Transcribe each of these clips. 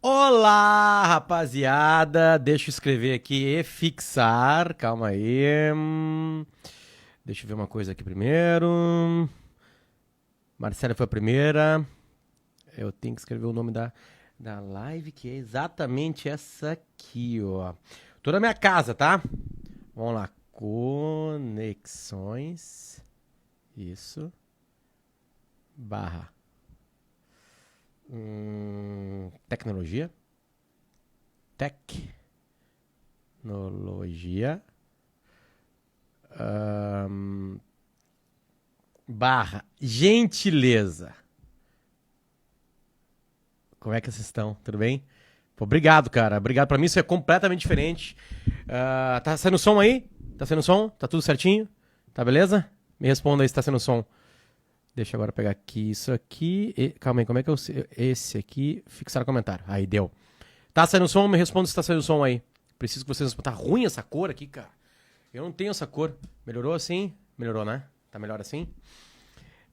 Olá, rapaziada. Deixa eu escrever aqui e fixar. Calma aí. Deixa eu ver uma coisa aqui primeiro. Marcela foi a primeira. Eu tenho que escrever o nome da live, que é exatamente essa aqui, ó. Tô na minha casa, tá? Vamos lá. Conexões. Isso. Barra. Tecnologia. Tecnologia. Barra. Gentileza. Como é que vocês estão? Tudo bem? Pô, obrigado, cara. Obrigado. Pra mim isso é completamente diferente. Tá saindo som aí? Tá saindo som? Tá tudo certinho? Tá beleza? Me responda aí se tá saindo som. Deixa eu agora pegar aqui isso aqui. Calma aí, como é que eu... Esse aqui, fixar comentário. Aí, deu. Tá saindo som? Me responda se tá saindo som aí. Preciso que vocês... Tá ruim essa cor aqui, cara. Eu não tenho essa cor. Melhorou assim? Melhorou, né? Tá melhor assim?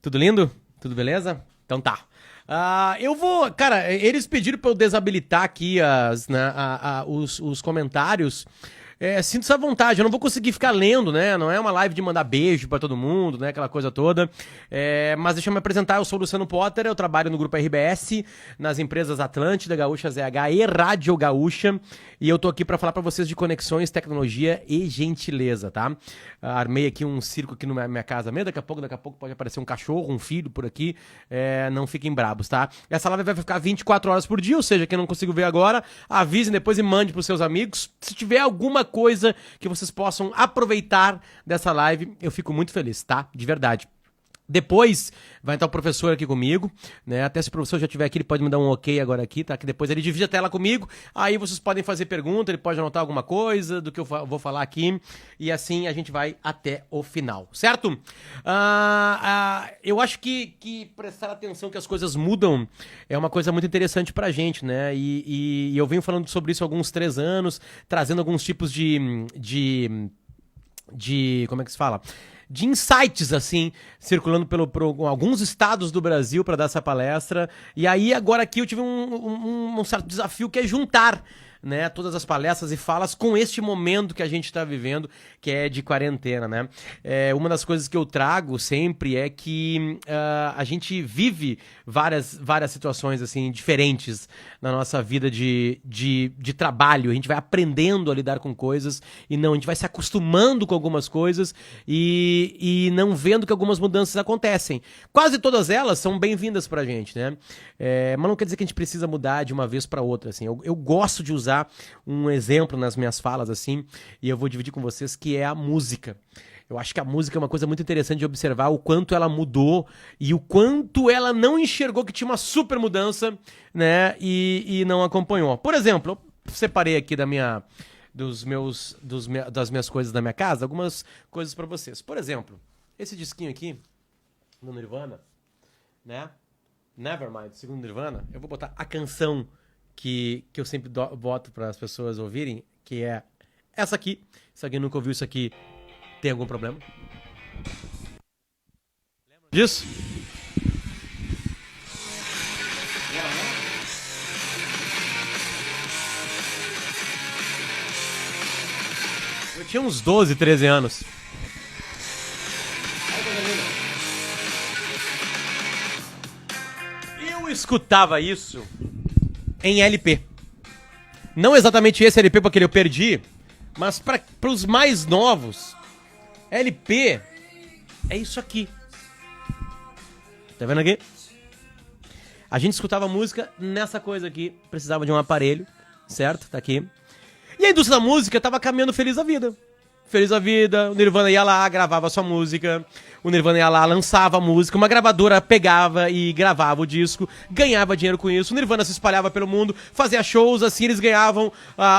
Tudo lindo? Tudo beleza? Então tá. Eu vou... Cara, eles pediram pra eu desabilitar aqui os comentários. Sinto-se à vontade, eu não vou conseguir ficar lendo, né? Não é uma live de mandar beijo pra todo mundo, né? Aquela coisa toda. Mas deixa eu me apresentar, eu sou o Luciano Potter, eu trabalho no Grupo RBS, nas empresas Atlântida, Gaúcha ZH e Rádio Gaúcha. E eu tô aqui pra falar pra vocês de conexões, tecnologia e gentileza, tá? Armei aqui um circo aqui na minha casa mesmo, daqui a pouco pode aparecer um cachorro, um filho por aqui. Não fiquem brabos, tá? Essa live vai ficar 24 horas por dia, ou seja, quem não conseguiu ver agora, avisem depois e mande pros seus amigos. Se tiver alguma coisa que vocês possam aproveitar dessa live, eu fico muito feliz, tá? De verdade. Depois vai entrar o professor aqui comigo, né? Até se o professor já estiver aqui, ele pode me dar um ok agora aqui, tá? Que depois ele divide a tela comigo, aí vocês podem fazer pergunta, ele pode anotar alguma coisa do que eu vou falar aqui, e assim a gente vai até o final, certo? Eu acho que prestar atenção que as coisas mudam é uma coisa muito interessante pra gente, né? E eu venho falando sobre isso há alguns 3 anos, trazendo alguns tipos de como é que se fala? De insights, assim, circulando por alguns estados do Brasil para dar essa palestra. E aí, agora aqui, eu tive um certo desafio que é juntar, né, todas as palestras e falas com este momento que a gente está vivendo, que é de quarentena, né? Uma das coisas que eu trago sempre é que a gente vive várias situações, assim, diferentes na nossa vida de trabalho. A gente vai aprendendo a lidar com coisas e a gente vai se acostumando com algumas coisas e não vendo que algumas mudanças acontecem. Quase todas elas são bem-vindas pra gente, né? Mas não quer dizer que a gente precisa mudar de uma vez para outra, assim. Eu gosto de usar um exemplo nas minhas falas, assim, e eu vou dividir com vocês, que é a música. Eu acho que a música é uma coisa muito interessante de observar o quanto ela mudou e o quanto ela não enxergou que tinha uma super mudança, né, e não acompanhou. Por exemplo, eu separei aqui das minhas coisas da minha casa, algumas coisas pra vocês. Por exemplo, esse disquinho aqui, do Nirvana, né, Nevermind, segundo Nirvana, eu vou botar a canção que eu sempre boto para as pessoas ouvirem, que é essa aqui. Se alguém nunca ouviu isso aqui, tem algum problema? Lembra disso? Eu tinha uns 12, 13 anos. Eu escutava isso em LP. Não exatamente esse LP porque eu perdi, mas para os mais novos, LP é isso aqui. Tá vendo aqui? A gente escutava música nessa coisa aqui, precisava de um aparelho, certo? Tá aqui. E a indústria da música tava caminhando feliz da vida. Feliz da vida, o Nirvana ia lá, gravava sua música, o Nirvana ia lá, lançava a música, uma gravadora pegava e gravava o disco, ganhava dinheiro com isso, o Nirvana se espalhava pelo mundo, fazia shows, assim eles ganhavam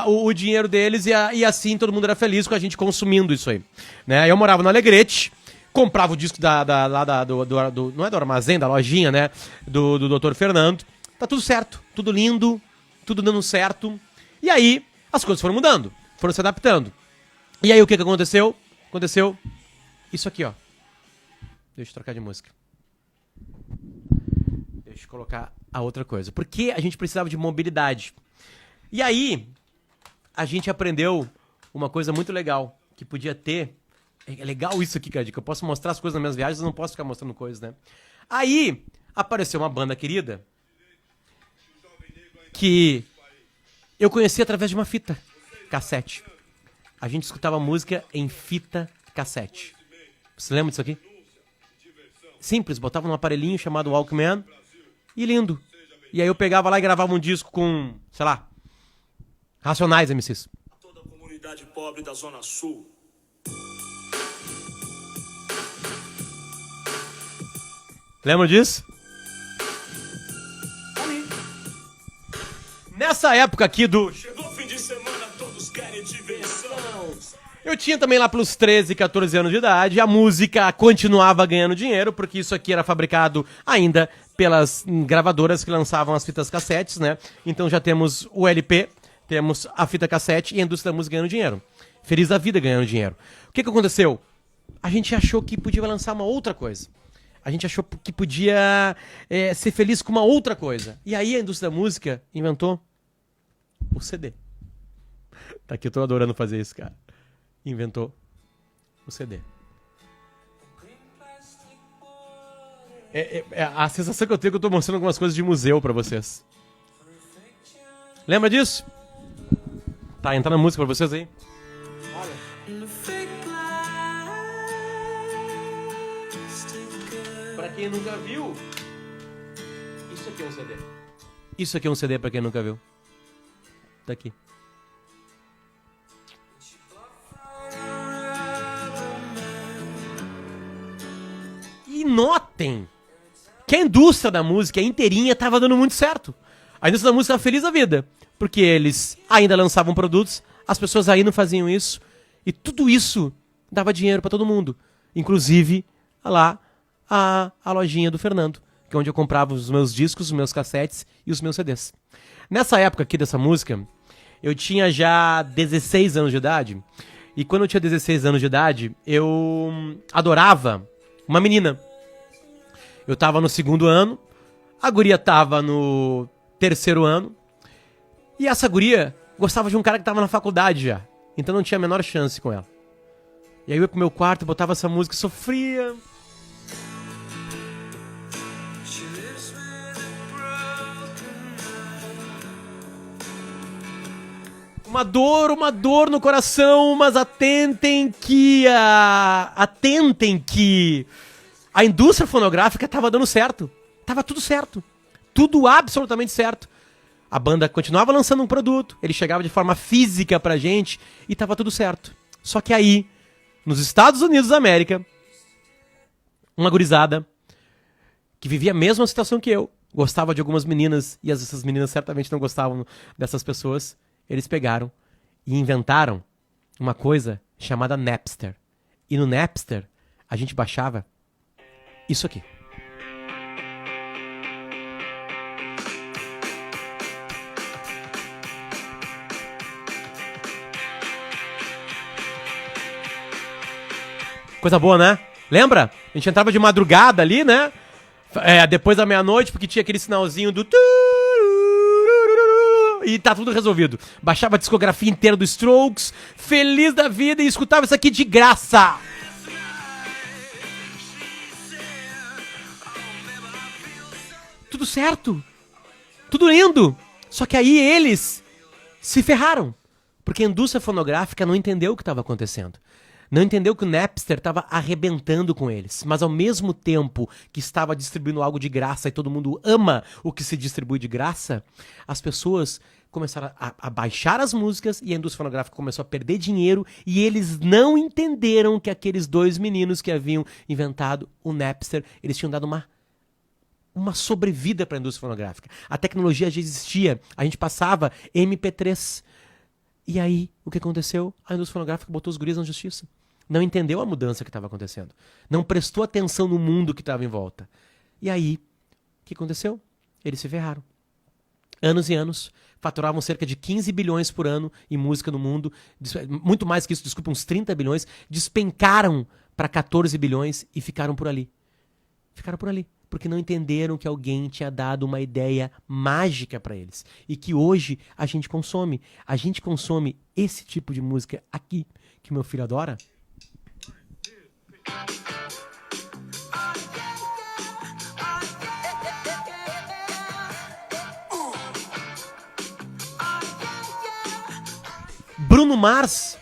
o dinheiro deles e assim todo mundo era feliz com a gente consumindo isso aí. Né? Eu morava no Alegrete, comprava o disco não é do armazém, da lojinha, né, do Dr. Fernando, tá tudo certo, tudo lindo, tudo dando certo, e aí as coisas foram mudando, foram se adaptando. E aí o que aconteceu? Aconteceu isso aqui, ó. Deixa eu trocar de música. Deixa eu colocar a outra coisa. Porque a gente precisava de mobilidade. E aí, a gente aprendeu uma coisa muito legal, que podia ter... É legal isso aqui, cara, que eu posso mostrar as coisas nas minhas viagens, eu não posso ficar mostrando coisas, né? Aí, apareceu uma banda querida, que eu conheci através de uma fita cassete. A gente escutava música em fita cassete. Você lembra disso aqui? Simples, botava num aparelhinho chamado Walkman e lindo. E aí eu pegava lá e gravava um disco com, sei lá, Racionais MCs. Toda a comunidade pobre da Zona Sul. Lembra disso? Nessa época aqui do... Chegou o fim de semana, todos querem diversão. Eu tinha também lá pelos 13, 14 anos de idade, a música continuava ganhando dinheiro, porque isso aqui era fabricado ainda pelas gravadoras que lançavam as fitas cassetes, né? Então já temos o LP, temos a fita cassete e a indústria da música ganhando dinheiro. Feliz da vida ganhando dinheiro. O que aconteceu? A gente achou que podia lançar uma outra coisa. A gente achou que podia ser feliz com uma outra coisa. E aí a indústria da música inventou o CD. Tá aqui, eu tô adorando fazer isso, cara. Inventou o CD. A sensação que eu tenho é que eu tô mostrando algumas coisas de museu pra vocês. Lembra disso? Tá, entrando a música pra vocês aí. Pra quem nunca viu, isso aqui é um CD. Isso aqui é um CD pra quem nunca viu. Tá aqui. E notem que a indústria da música inteirinha tava dando muito certo. A indústria da música estava feliz da vida, porque eles ainda lançavam produtos, as pessoas ainda faziam isso, e tudo isso dava dinheiro pra todo mundo. Inclusive, lá, a lojinha do Fernando, que é onde eu comprava os meus discos, os meus cassetes e os meus CDs. Nessa época aqui dessa música, eu tinha já 16 anos de idade, e quando eu tinha 16 anos de idade, eu adorava uma menina. Eu tava no 2º ano, a guria tava no 3º ano, e essa guria gostava de um cara que tava na faculdade já, então não tinha a menor chance com ela. E aí eu ia pro meu quarto, botava essa música e sofria. Uma dor no coração, mas atentem que a indústria fonográfica tava dando certo. Tava tudo certo. Tudo absolutamente certo. A banda continuava lançando um produto, ele chegava de forma física pra gente e tava tudo certo. Só que aí, nos Estados Unidos da América, uma gurizada que vivia a mesma situação que eu, gostava de algumas meninas e essas meninas certamente não gostavam dessas pessoas. Eles pegaram e inventaram uma coisa chamada Napster. E no Napster, a gente baixava isso aqui. Coisa boa, né? Lembra? A gente entrava de madrugada ali, né? Depois da meia-noite, porque tinha aquele sinalzinho do... E tá tudo resolvido. Baixava a discografia inteira do Strokes, feliz da vida, e escutava isso aqui de graça. Tudo certo. Tudo lindo. Só que aí eles se ferraram. Porque a indústria fonográfica não entendeu o que estava acontecendo. Não entendeu que o Napster estava arrebentando com eles. Mas ao mesmo tempo que estava distribuindo algo de graça e todo mundo ama o que se distribui de graça, as pessoas começaram a baixar as músicas e a indústria fonográfica começou a perder dinheiro e eles não entenderam que aqueles dois meninos que haviam inventado o Napster, eles tinham dado uma sobrevida para a indústria fonográfica. A tecnologia já existia, a gente passava MP3. E aí, o que aconteceu? A indústria fonográfica botou os guris na justiça. Não entendeu a mudança que estava acontecendo. Não prestou atenção no mundo que estava em volta. E aí, o que aconteceu? Eles se ferraram. Anos e anos, faturavam cerca de 15 bilhões por ano em música no mundo. Muito mais que isso, desculpa, uns 30 bilhões. Despencaram para 14 bilhões e ficaram por ali. Ficaram por ali. Porque não entenderam que alguém tinha dado uma ideia mágica para eles. E que hoje a gente consome. A gente consome esse tipo de música aqui, que meu filho adora. Bruno Mars,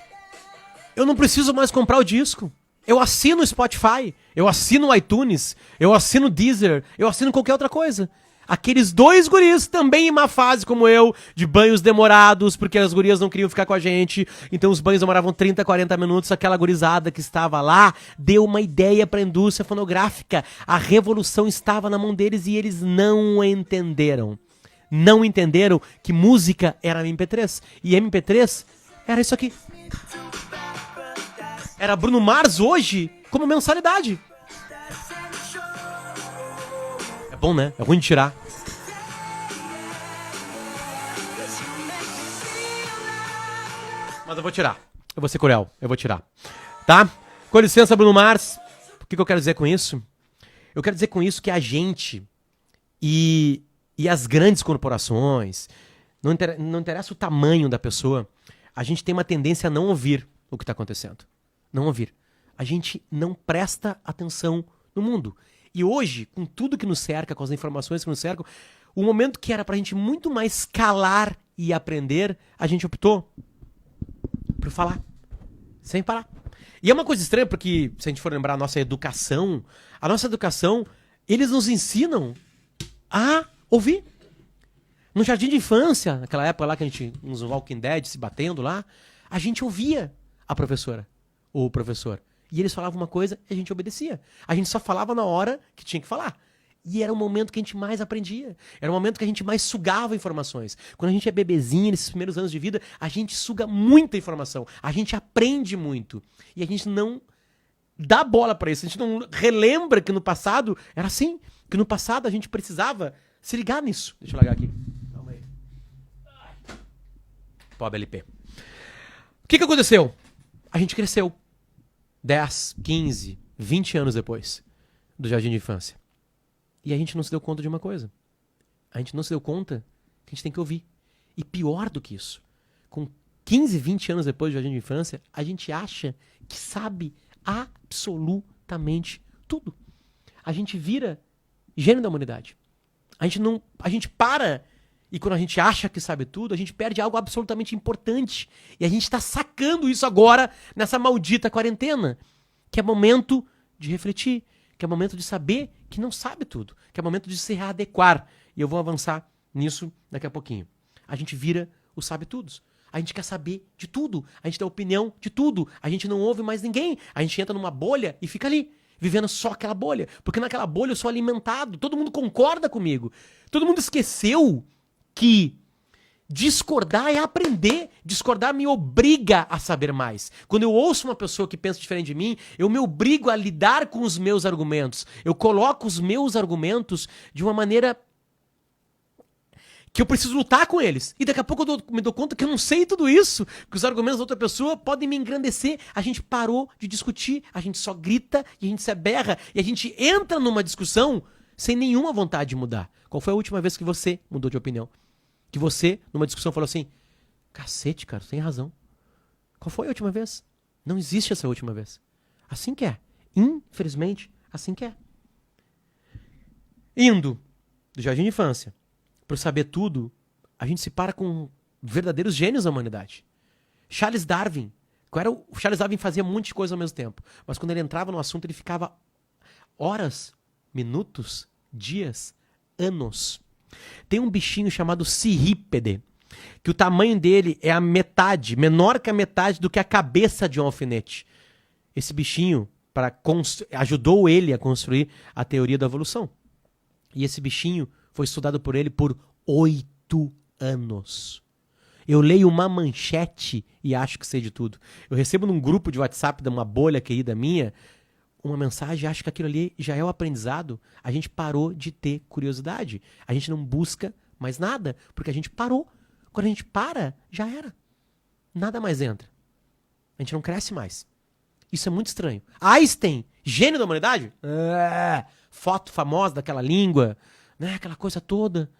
eu não preciso mais comprar o disco. Eu assino o Spotify, eu assino o iTunes, eu assino o Deezer, eu assino qualquer outra coisa. Aqueles dois guris, também em uma fase como eu, de banhos demorados, porque as gurias não queriam ficar com a gente, então os banhos demoravam 30, 40 minutos, aquela gurizada que estava lá, deu uma ideia para a indústria fonográfica. A revolução estava na mão deles e eles não entenderam. Não entenderam que música era MP3. E MP3 era isso aqui. Era Bruno Mars hoje como mensalidade. É bom, né? É ruim de tirar. Mas eu vou tirar. Eu vou ser cruel. Eu vou tirar. Tá? Com licença, Bruno Mars. O que eu quero dizer com isso? Eu quero dizer com isso que a gente e as grandes corporações, não interessa o tamanho da pessoa, a gente tem uma tendência a não ouvir o que está acontecendo. Não ouvir. A gente não presta atenção no mundo. E hoje, com tudo que nos cerca, com as informações que nos cercam, o momento que era pra gente muito mais calar e aprender, a gente optou por falar. Sem parar. E é uma coisa estranha, porque se a gente for lembrar a nossa educação, eles nos ensinam a ouvir. No jardim de infância, naquela época lá que a gente, nos Walking Dead, se batendo lá, a gente ouvia a professora. Ou o professor. E eles falavam uma coisa e a gente obedecia. A gente só falava na hora que tinha que falar. E era o momento que a gente mais aprendia. Era o momento que a gente mais sugava informações. Quando a gente é bebezinho, nesses primeiros anos de vida, a gente suga muita informação. A gente aprende muito. E a gente não dá bola pra isso. A gente não relembra que no passado era assim. Que no passado a gente precisava se ligar nisso. Deixa eu largar aqui. Calma aí. Pobre LP. O que aconteceu? A gente cresceu 10, 15, 20 anos depois do jardim de infância. E a gente não se deu conta de uma coisa. A gente não se deu conta que a gente tem que ouvir. E pior do que isso, com 15, 20 anos depois do jardim de infância, a gente acha que sabe absolutamente tudo. A gente vira gênio da humanidade. A gente para. E quando a gente acha que sabe tudo, a gente perde algo absolutamente importante. E a gente está sacando isso agora, nessa maldita quarentena. Que é momento de refletir. Que é momento de saber que não sabe tudo. Que é momento de se readequar. E eu vou avançar nisso daqui a pouquinho. A gente vira os sabe-tudos. A gente quer saber de tudo. A gente tem opinião de tudo. A gente não ouve mais ninguém. A gente entra numa bolha e fica ali, vivendo só aquela bolha. Porque naquela bolha eu sou alimentado. Todo mundo concorda comigo. Todo mundo esqueceu que discordar é aprender. Discordar me obriga a saber mais. Quando eu ouço uma pessoa que pensa diferente de mim, eu me obrigo a lidar com os meus argumentos. Eu coloco os meus argumentos de uma maneira que eu preciso lutar com eles. E daqui a pouco eu me dou conta que eu não sei tudo isso, que os argumentos da outra pessoa podem me engrandecer. A gente parou de discutir, a gente só grita e a gente se aberra. E a gente entra numa discussão sem nenhuma vontade de mudar. Qual foi a última vez que você mudou de opinião? Que você, numa discussão, falou assim: cacete, cara, tu tem razão. Qual foi a última vez? Não existe essa última vez. Assim que é. Infelizmente, assim que é. Indo do jardim de infância pro saber tudo, a gente se para com verdadeiros gênios da humanidade. Charles Darwin. O Charles Darwin fazia um monte de coisa ao mesmo tempo. Mas quando ele entrava no assunto, ele ficava horas, minutos, dias, anos. Tem um bichinho chamado cirrípede, que o tamanho dele é a metade, menor que a metade do que a cabeça de um alfinete. Esse bichinho ajudou ele a construir a teoria da evolução. E esse bichinho foi estudado por ele por 8 anos. Eu leio uma manchete e acho que sei de tudo. Eu recebo num grupo de WhatsApp de uma bolha querida minha uma mensagem e acho que aquilo ali já é o aprendizado. A gente parou de ter curiosidade. A gente não busca mais nada, porque a gente parou. Quando a gente para, já era. Nada mais entra. A gente não cresce mais. Isso é muito estranho. Einstein, gênio da humanidade? foto famosa daquela língua, né? Aquela coisa toda.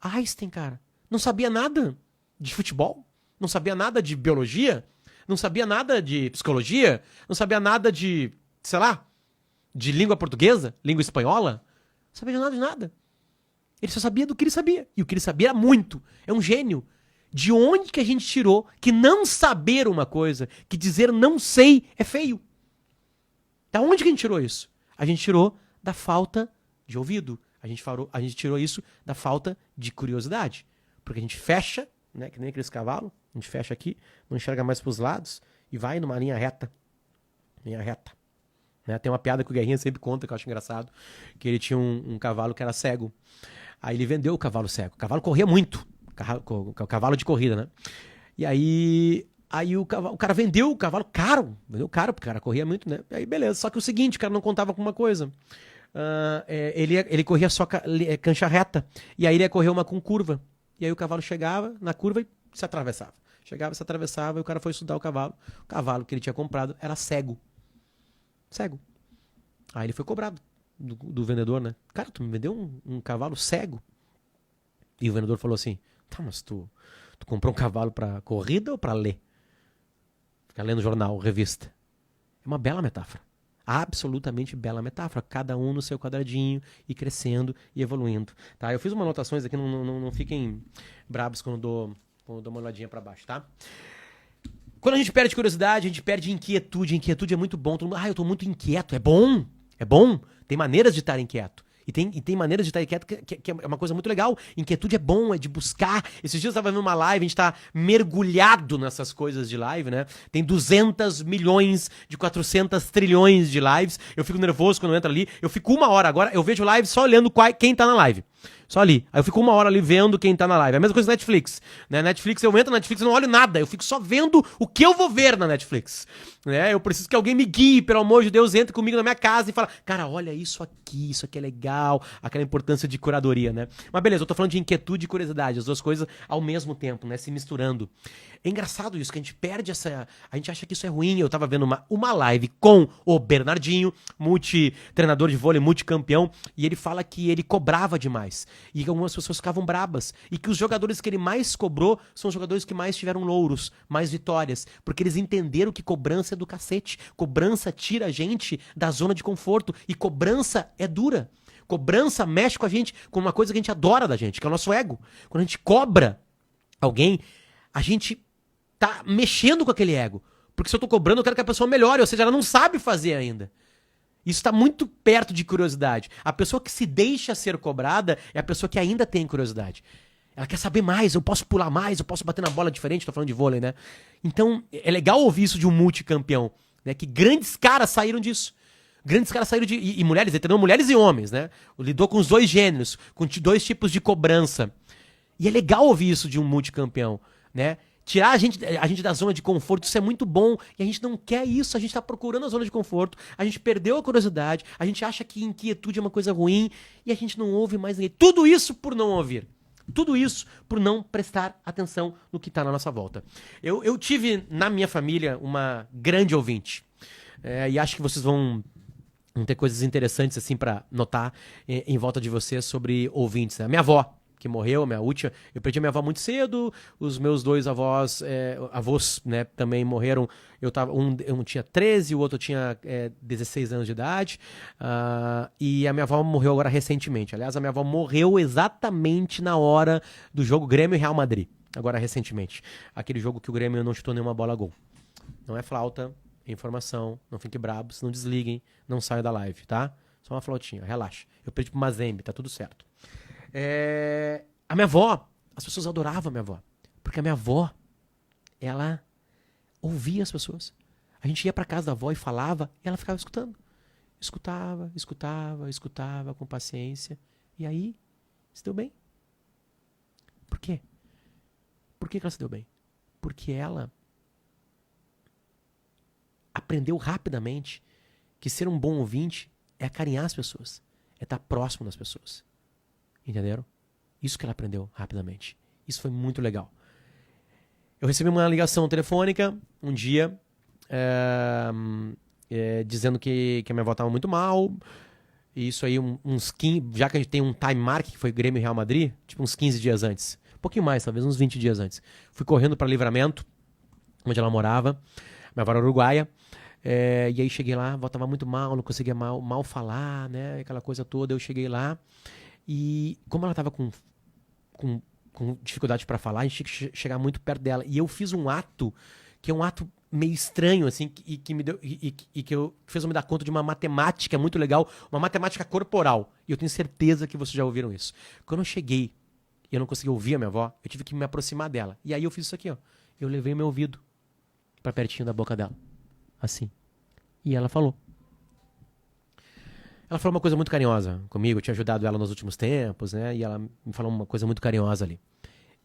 Einstein, cara, não sabia nada de futebol, não sabia nada de biologia, não sabia nada de psicologia, não sabia nada de, sei lá, de língua portuguesa, língua espanhola, não sabia de nada de nada. Ele só sabia do que ele sabia. E o que ele sabia era muito. É um gênio. De onde que a gente tirou que não saber uma coisa, que dizer não sei é feio? Da onde que a gente tirou isso? A gente tirou da falta de ouvido. A gente tirou isso da falta de curiosidade. Porque a gente fecha, né, que nem aqueles cavalos, a gente fecha aqui, não enxerga mais pros lados e vai numa linha reta. Linha reta. Né? Tem uma piada que o Guerrinha sempre conta, que eu acho engraçado, que ele tinha um cavalo que era cego. Aí ele vendeu o cavalo cego. O cavalo corria muito. O cavalo de corrida, né? E aí o cara vendeu o cavalo caro. Vendeu caro, porque o cara corria muito, né? Aí beleza. Só que o seguinte, o cara não contava com uma coisa. Ele corria só cancha reta. E aí ele ia correr uma com curva. E aí o cavalo chegava na curva e se atravessava. Chegava, se atravessava e o cara foi estudar o cavalo. O cavalo que ele tinha comprado era cego. Cego. Aí ele foi cobrado do vendedor, né? Cara, tu me vendeu um cavalo cego? E o vendedor falou assim, tá, mas tu comprou um cavalo pra corrida ou pra ler? Ficar lendo jornal, revista. É uma bela metáfora. Absolutamente bela metáfora. Cada um no seu quadradinho e crescendo e evoluindo. Tá? Eu fiz umas anotações aqui, não fiquem brabos quando dou uma olhadinha pra baixo, tá? Quando a gente perde curiosidade, a gente perde inquietude. Inquietude é muito bom. Todo mundo, eu tô muito inquieto. É bom. É bom. Tem maneiras de estar inquieto. E tem maneiras de estar inquieto que é uma coisa muito legal. Inquietude é bom, é de buscar. Esses dias eu estava vendo uma live, a gente tá mergulhado nessas coisas de live, né? Tem 200 milhões de 400 trilhões de lives. Eu fico nervoso quando eu entro ali. Eu fico 1 hora agora, eu vejo live só olhando quem tá na live. Só ali. Aí eu fico 1 hora ali vendo quem tá na live. É a mesma coisa na Netflix. Né? Netflix, eu entro na Netflix e não olho nada. Eu fico só vendo o que eu vou ver na Netflix. Né? Eu preciso que alguém me guie, pelo amor de Deus, entre comigo na minha casa e fala, cara, olha isso aqui é legal. Aquela importância de curadoria, né? Mas beleza, eu tô falando de inquietude e curiosidade. As duas coisas ao mesmo tempo, né? Se misturando. É engraçado isso, que a gente perde essa... A gente acha que isso é ruim. Eu tava vendo uma live com o Bernardinho, multi-treinador de vôlei, multicampeão, e ele fala que ele cobrava demais. E que algumas pessoas ficavam brabas. E que os jogadores que ele mais cobrou são os jogadores que mais tiveram louros, mais vitórias. Porque eles entenderam que cobrança é do cacete. Cobrança tira a gente da zona de conforto. E cobrança é dura. Cobrança mexe com a gente, com uma coisa que a gente adora da gente, que é o nosso ego. Quando a gente cobra alguém, a gente tá mexendo com aquele ego. Porque se eu tô cobrando, eu quero que a pessoa melhore. Ou seja, ela não sabe fazer ainda. Isso está muito perto de curiosidade. A pessoa que se deixa ser cobrada é a pessoa que ainda tem curiosidade. Ela quer saber mais, eu posso pular mais, eu posso bater na bola diferente, tô falando de vôlei, né? Então, é legal ouvir isso de um multicampeão, né? Que grandes caras saíram disso. Grandes caras saíram de... E mulheres, ele treinou mulheres e homens, né? Lidou com os dois gêneros, com 2 tipos de cobrança. E é legal ouvir isso de um multicampeão, né? Tirar a gente da zona de conforto, isso é muito bom. E a gente não quer isso, a gente tá procurando a zona de conforto. A gente perdeu a curiosidade, a gente acha que inquietude é uma coisa ruim e a gente não ouve mais ninguém. Tudo isso por não ouvir. Tudo isso por não prestar atenção no que tá na nossa volta. Eu tive na minha família uma grande ouvinte. E acho que vocês vão ter coisas interessantes assim para notar em volta de vocês sobre ouvintes. Né? A minha avó, que morreu, a minha última, eu perdi a minha avó muito cedo, os meus 2 avós, né, também morreram, um tinha 13, o outro tinha 16 anos de idade, e a minha avó morreu agora recentemente. Aliás, a minha avó morreu exatamente na hora do jogo Grêmio e Real Madrid, agora recentemente. Aquele jogo que o Grêmio não chutou nenhuma bola a gol. Não é flauta, é informação, não fiquem brabos, não desliguem, não saiam da live, tá? Só uma flautinha, relaxa. Eu perdi pro Mazembe, tá tudo certo. A minha avó, as pessoas adoravam a minha avó. Porque a minha avó, ela ouvia as pessoas. A gente ia pra casa da avó e falava, e ela ficava escutando. Escutava com paciência. E aí, se deu bem. Por quê? Por que ela se deu bem? Porque ela aprendeu rapidamente que ser um bom ouvinte é acarinhar as pessoas. É estar próximo das pessoas. Entenderam? Isso que ela aprendeu rapidamente. Isso foi muito legal. Eu recebi uma ligação telefônica um dia dizendo que a minha avó estava muito mal. E isso aí, uns 15, já que a gente tem um time mark, que foi Grêmio e Real Madrid, tipo uns 15 dias antes. Um pouquinho mais, talvez uns 20 dias antes. Fui correndo pra Livramento, onde ela morava. Minha avó era uruguaia. E aí cheguei lá, a avó tava muito mal, não conseguia mal falar, né? Aquela coisa toda. Eu cheguei lá e como ela tava com dificuldade pra falar, a gente tinha que chegar muito perto dela. E eu fiz um ato, que é um ato meio estranho, assim, que me deu, que fez eu me dar conta de uma matemática muito legal, uma matemática corporal. E eu tenho certeza que vocês já ouviram isso. Quando eu cheguei e eu não consegui ouvir a minha avó, eu tive que me aproximar dela. E aí eu fiz isso aqui, ó. Eu levei o meu ouvido pra pertinho da boca dela. Assim. E ela falou. Ela falou uma coisa muito carinhosa comigo, eu tinha ajudado ela nos últimos tempos, né? E ela me falou uma coisa muito carinhosa ali.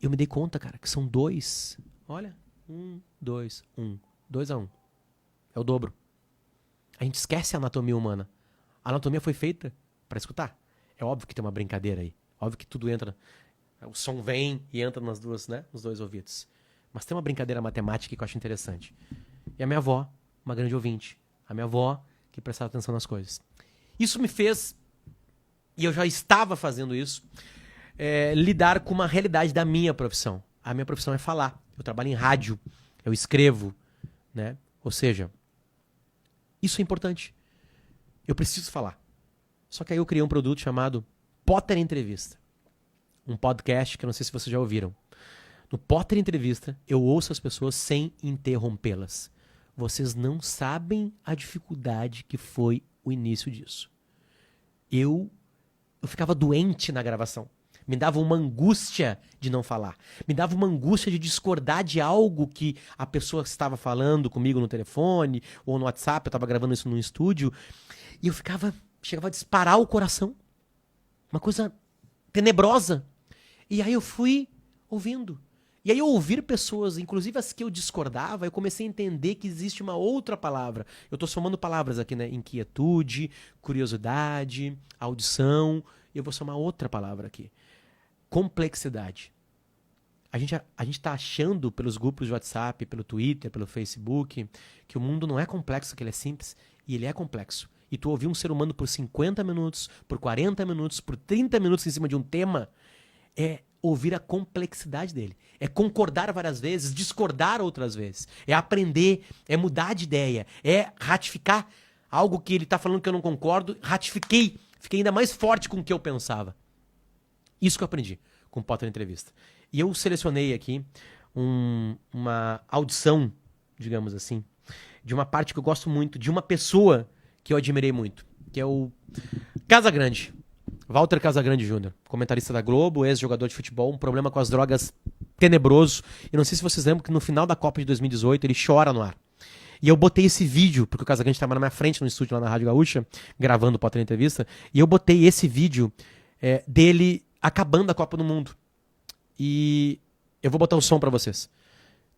Eu me dei conta, cara, que são 2. Olha. 1, 2, 1. 2-1. É o dobro. A gente esquece a anatomia humana. A anatomia foi feita pra escutar. É óbvio que tem uma brincadeira aí. Óbvio que tudo entra. O som vem e entra nas duas, né? Nos 2 ouvidos. Mas tem uma brincadeira matemática que eu acho interessante. E a minha avó, uma grande ouvinte. A minha avó que prestava atenção nas coisas. Isso me fez, e eu já estava fazendo isso, lidar com uma realidade da minha profissão. A minha profissão é falar. Eu trabalho em rádio, eu escrevo, né? Ou seja, isso é importante. Eu preciso falar. Só que aí eu criei um produto chamado Potter Entrevista. Um podcast que eu não sei se vocês já ouviram. No Potter Entrevista, eu ouço as pessoas sem interrompê-las. Vocês não sabem a dificuldade que foi o início disso. Eu ficava doente na gravação. Me dava uma angústia de não falar. Me dava uma angústia de discordar de algo que a pessoa estava falando comigo no telefone ou no WhatsApp. Eu estava gravando isso num estúdio. E eu chegava a disparar o coração. Uma coisa tenebrosa. E aí eu fui ouvindo. E aí, eu ouvir pessoas, inclusive as que eu discordava, eu comecei a entender que existe uma outra palavra. Eu estou somando palavras aqui, né? Inquietude, curiosidade, audição. E eu vou somar outra palavra aqui. Complexidade. A gente está achando pelos grupos de WhatsApp, pelo Twitter, pelo Facebook, que o mundo não é complexo, que ele é simples. E ele é complexo. E tu ouvir um ser humano por 50 minutos, por 40 minutos, por 30 minutos em cima de um tema, é ouvir a complexidade dele. É concordar várias vezes, discordar outras vezes. É aprender, é mudar de ideia, é ratificar algo que ele está falando que eu não concordo, ratifiquei, fiquei ainda mais forte com o que eu pensava. Isso que eu aprendi com o Potter Entrevista. E eu selecionei aqui uma audição, digamos assim, de uma parte que eu gosto muito, de uma pessoa que eu admirei muito, que é o Casagrande. Walter Casagrande Jr., comentarista da Globo, ex-jogador de futebol, um problema com as drogas tenebroso. E não sei se vocês lembram que no final da Copa de 2018 ele chora no ar. E eu botei esse vídeo, porque o Casagrande estava na minha frente no estúdio lá na Rádio Gaúcha, gravando o Potter Entrevista, e eu botei esse vídeo dele acabando a Copa do Mundo. E eu vou botar o som pra vocês,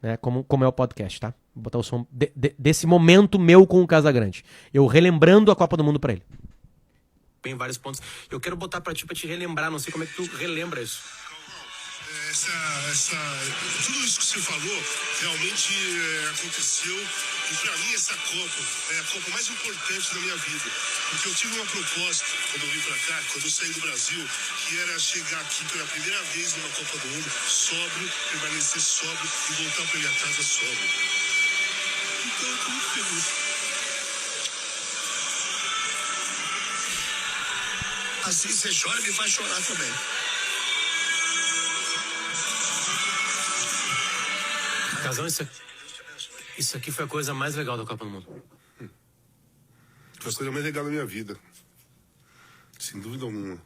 né, como é o podcast, tá? Vou botar o som desse momento meu com o Casagrande. Eu relembrando a Copa do Mundo pra ele. Em vários pontos. Eu quero botar pra te relembrar, não sei como é que tu relembra isso. Tudo isso que você falou realmente aconteceu, e pra mim essa Copa é a Copa mais importante da minha vida, porque eu tive uma proposta quando eu vim pra cá, quando eu saí do Brasil, que era chegar aqui pela primeira vez numa Copa do Mundo sóbrio, permanecer sóbrio e voltar pra minha casa sóbrio. Então eu tô muito feliz. Assim você chora e me faz chorar também. Casão, isso aqui foi a coisa mais legal da Copa do Mundo. Foi a coisa mais legal da minha vida. Sem dúvida alguma.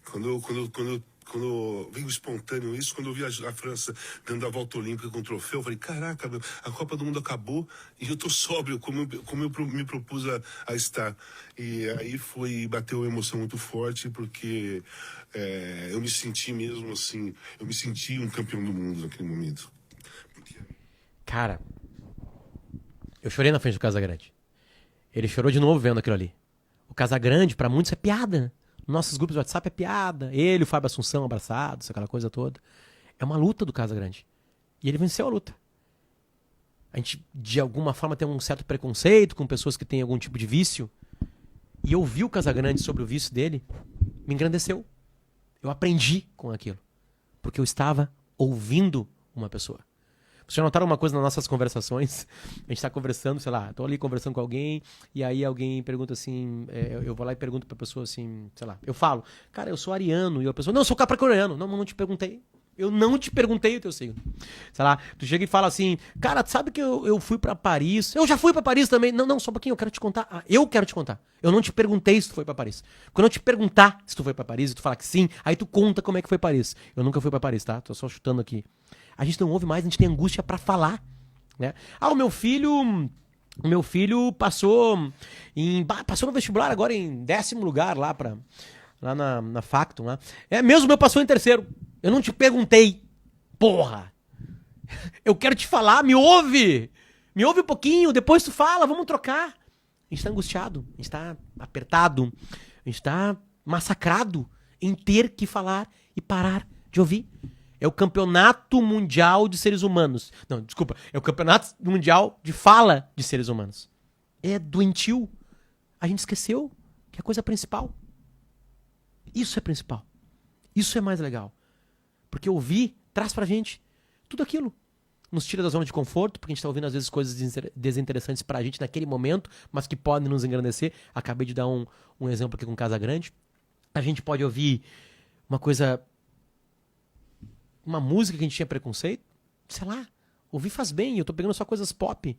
Quando veio espontâneo isso, quando eu vi a França dando a volta olímpica com o troféu, eu falei, caraca, a Copa do Mundo acabou e eu tô sóbrio, como eu me propus a estar. E aí bateu uma emoção muito forte, porque eu me senti mesmo assim, eu me senti um campeão do mundo naquele momento. Cara, eu chorei na frente do Casagrande. Ele chorou de novo vendo aquilo ali. O Casagrande, pra muitos, é piada. Nossos grupos de WhatsApp é piada. Ele e o Fábio Assunção abraçados, aquela coisa toda. É uma luta do Casagrande. E ele venceu a luta. A gente, de alguma forma, tem um certo preconceito com pessoas que têm algum tipo de vício. e eu vi o Casagrande sobre o vício dele, me engrandeceu. Eu aprendi com aquilo. Porque eu estava ouvindo uma pessoa. Vocês já notaram uma coisa nas nossas conversações? A gente tá conversando, sei lá, tô ali conversando com alguém, e aí alguém pergunta assim, eu vou lá e pergunto pra pessoa assim, sei lá, eu falo, cara, eu sou ariano, e a pessoa, não, eu sou capricorniano. Não te perguntei. Eu não te perguntei o teu signo. Sei lá, tu chega e fala assim, cara, sabe que eu fui pra Paris? Eu já fui pra Paris também. Não, só um pouquinho, eu quero te contar. Ah, eu quero te contar. Eu não te perguntei se tu foi pra Paris. Quando eu te perguntar se tu foi pra Paris e tu falar que sim, aí tu conta como é que foi Paris. Eu nunca fui pra Paris, tá? Tô só chutando aqui. A gente não ouve mais, a gente tem angústia pra falar, né? Ah, o meu filho passou no vestibular agora em 10º lugar lá na Factum lá. Mesmo o meu passou em 3º. Eu não te perguntei. Porra. Eu quero te falar, me ouve. Me ouve um pouquinho, depois tu fala, vamos trocar. A gente tá angustiado, a gente tá apertado, a gente tá massacrado em ter que falar e parar de ouvir. É o campeonato mundial de seres humanos. Não, desculpa. É o campeonato mundial de fala de seres humanos. É doentio. A gente esqueceu que é a coisa principal. Isso é principal. Isso é mais legal. Porque ouvir traz pra gente tudo aquilo. Nos tira da zona de conforto, porque a gente tá ouvindo às vezes coisas desinteressantes pra gente naquele momento, mas que podem nos engrandecer. Acabei de dar um exemplo aqui com Casagrande. A gente pode ouvir uma coisa... uma música que a gente tinha preconceito, sei lá, ouvir faz bem, eu tô pegando só coisas pop,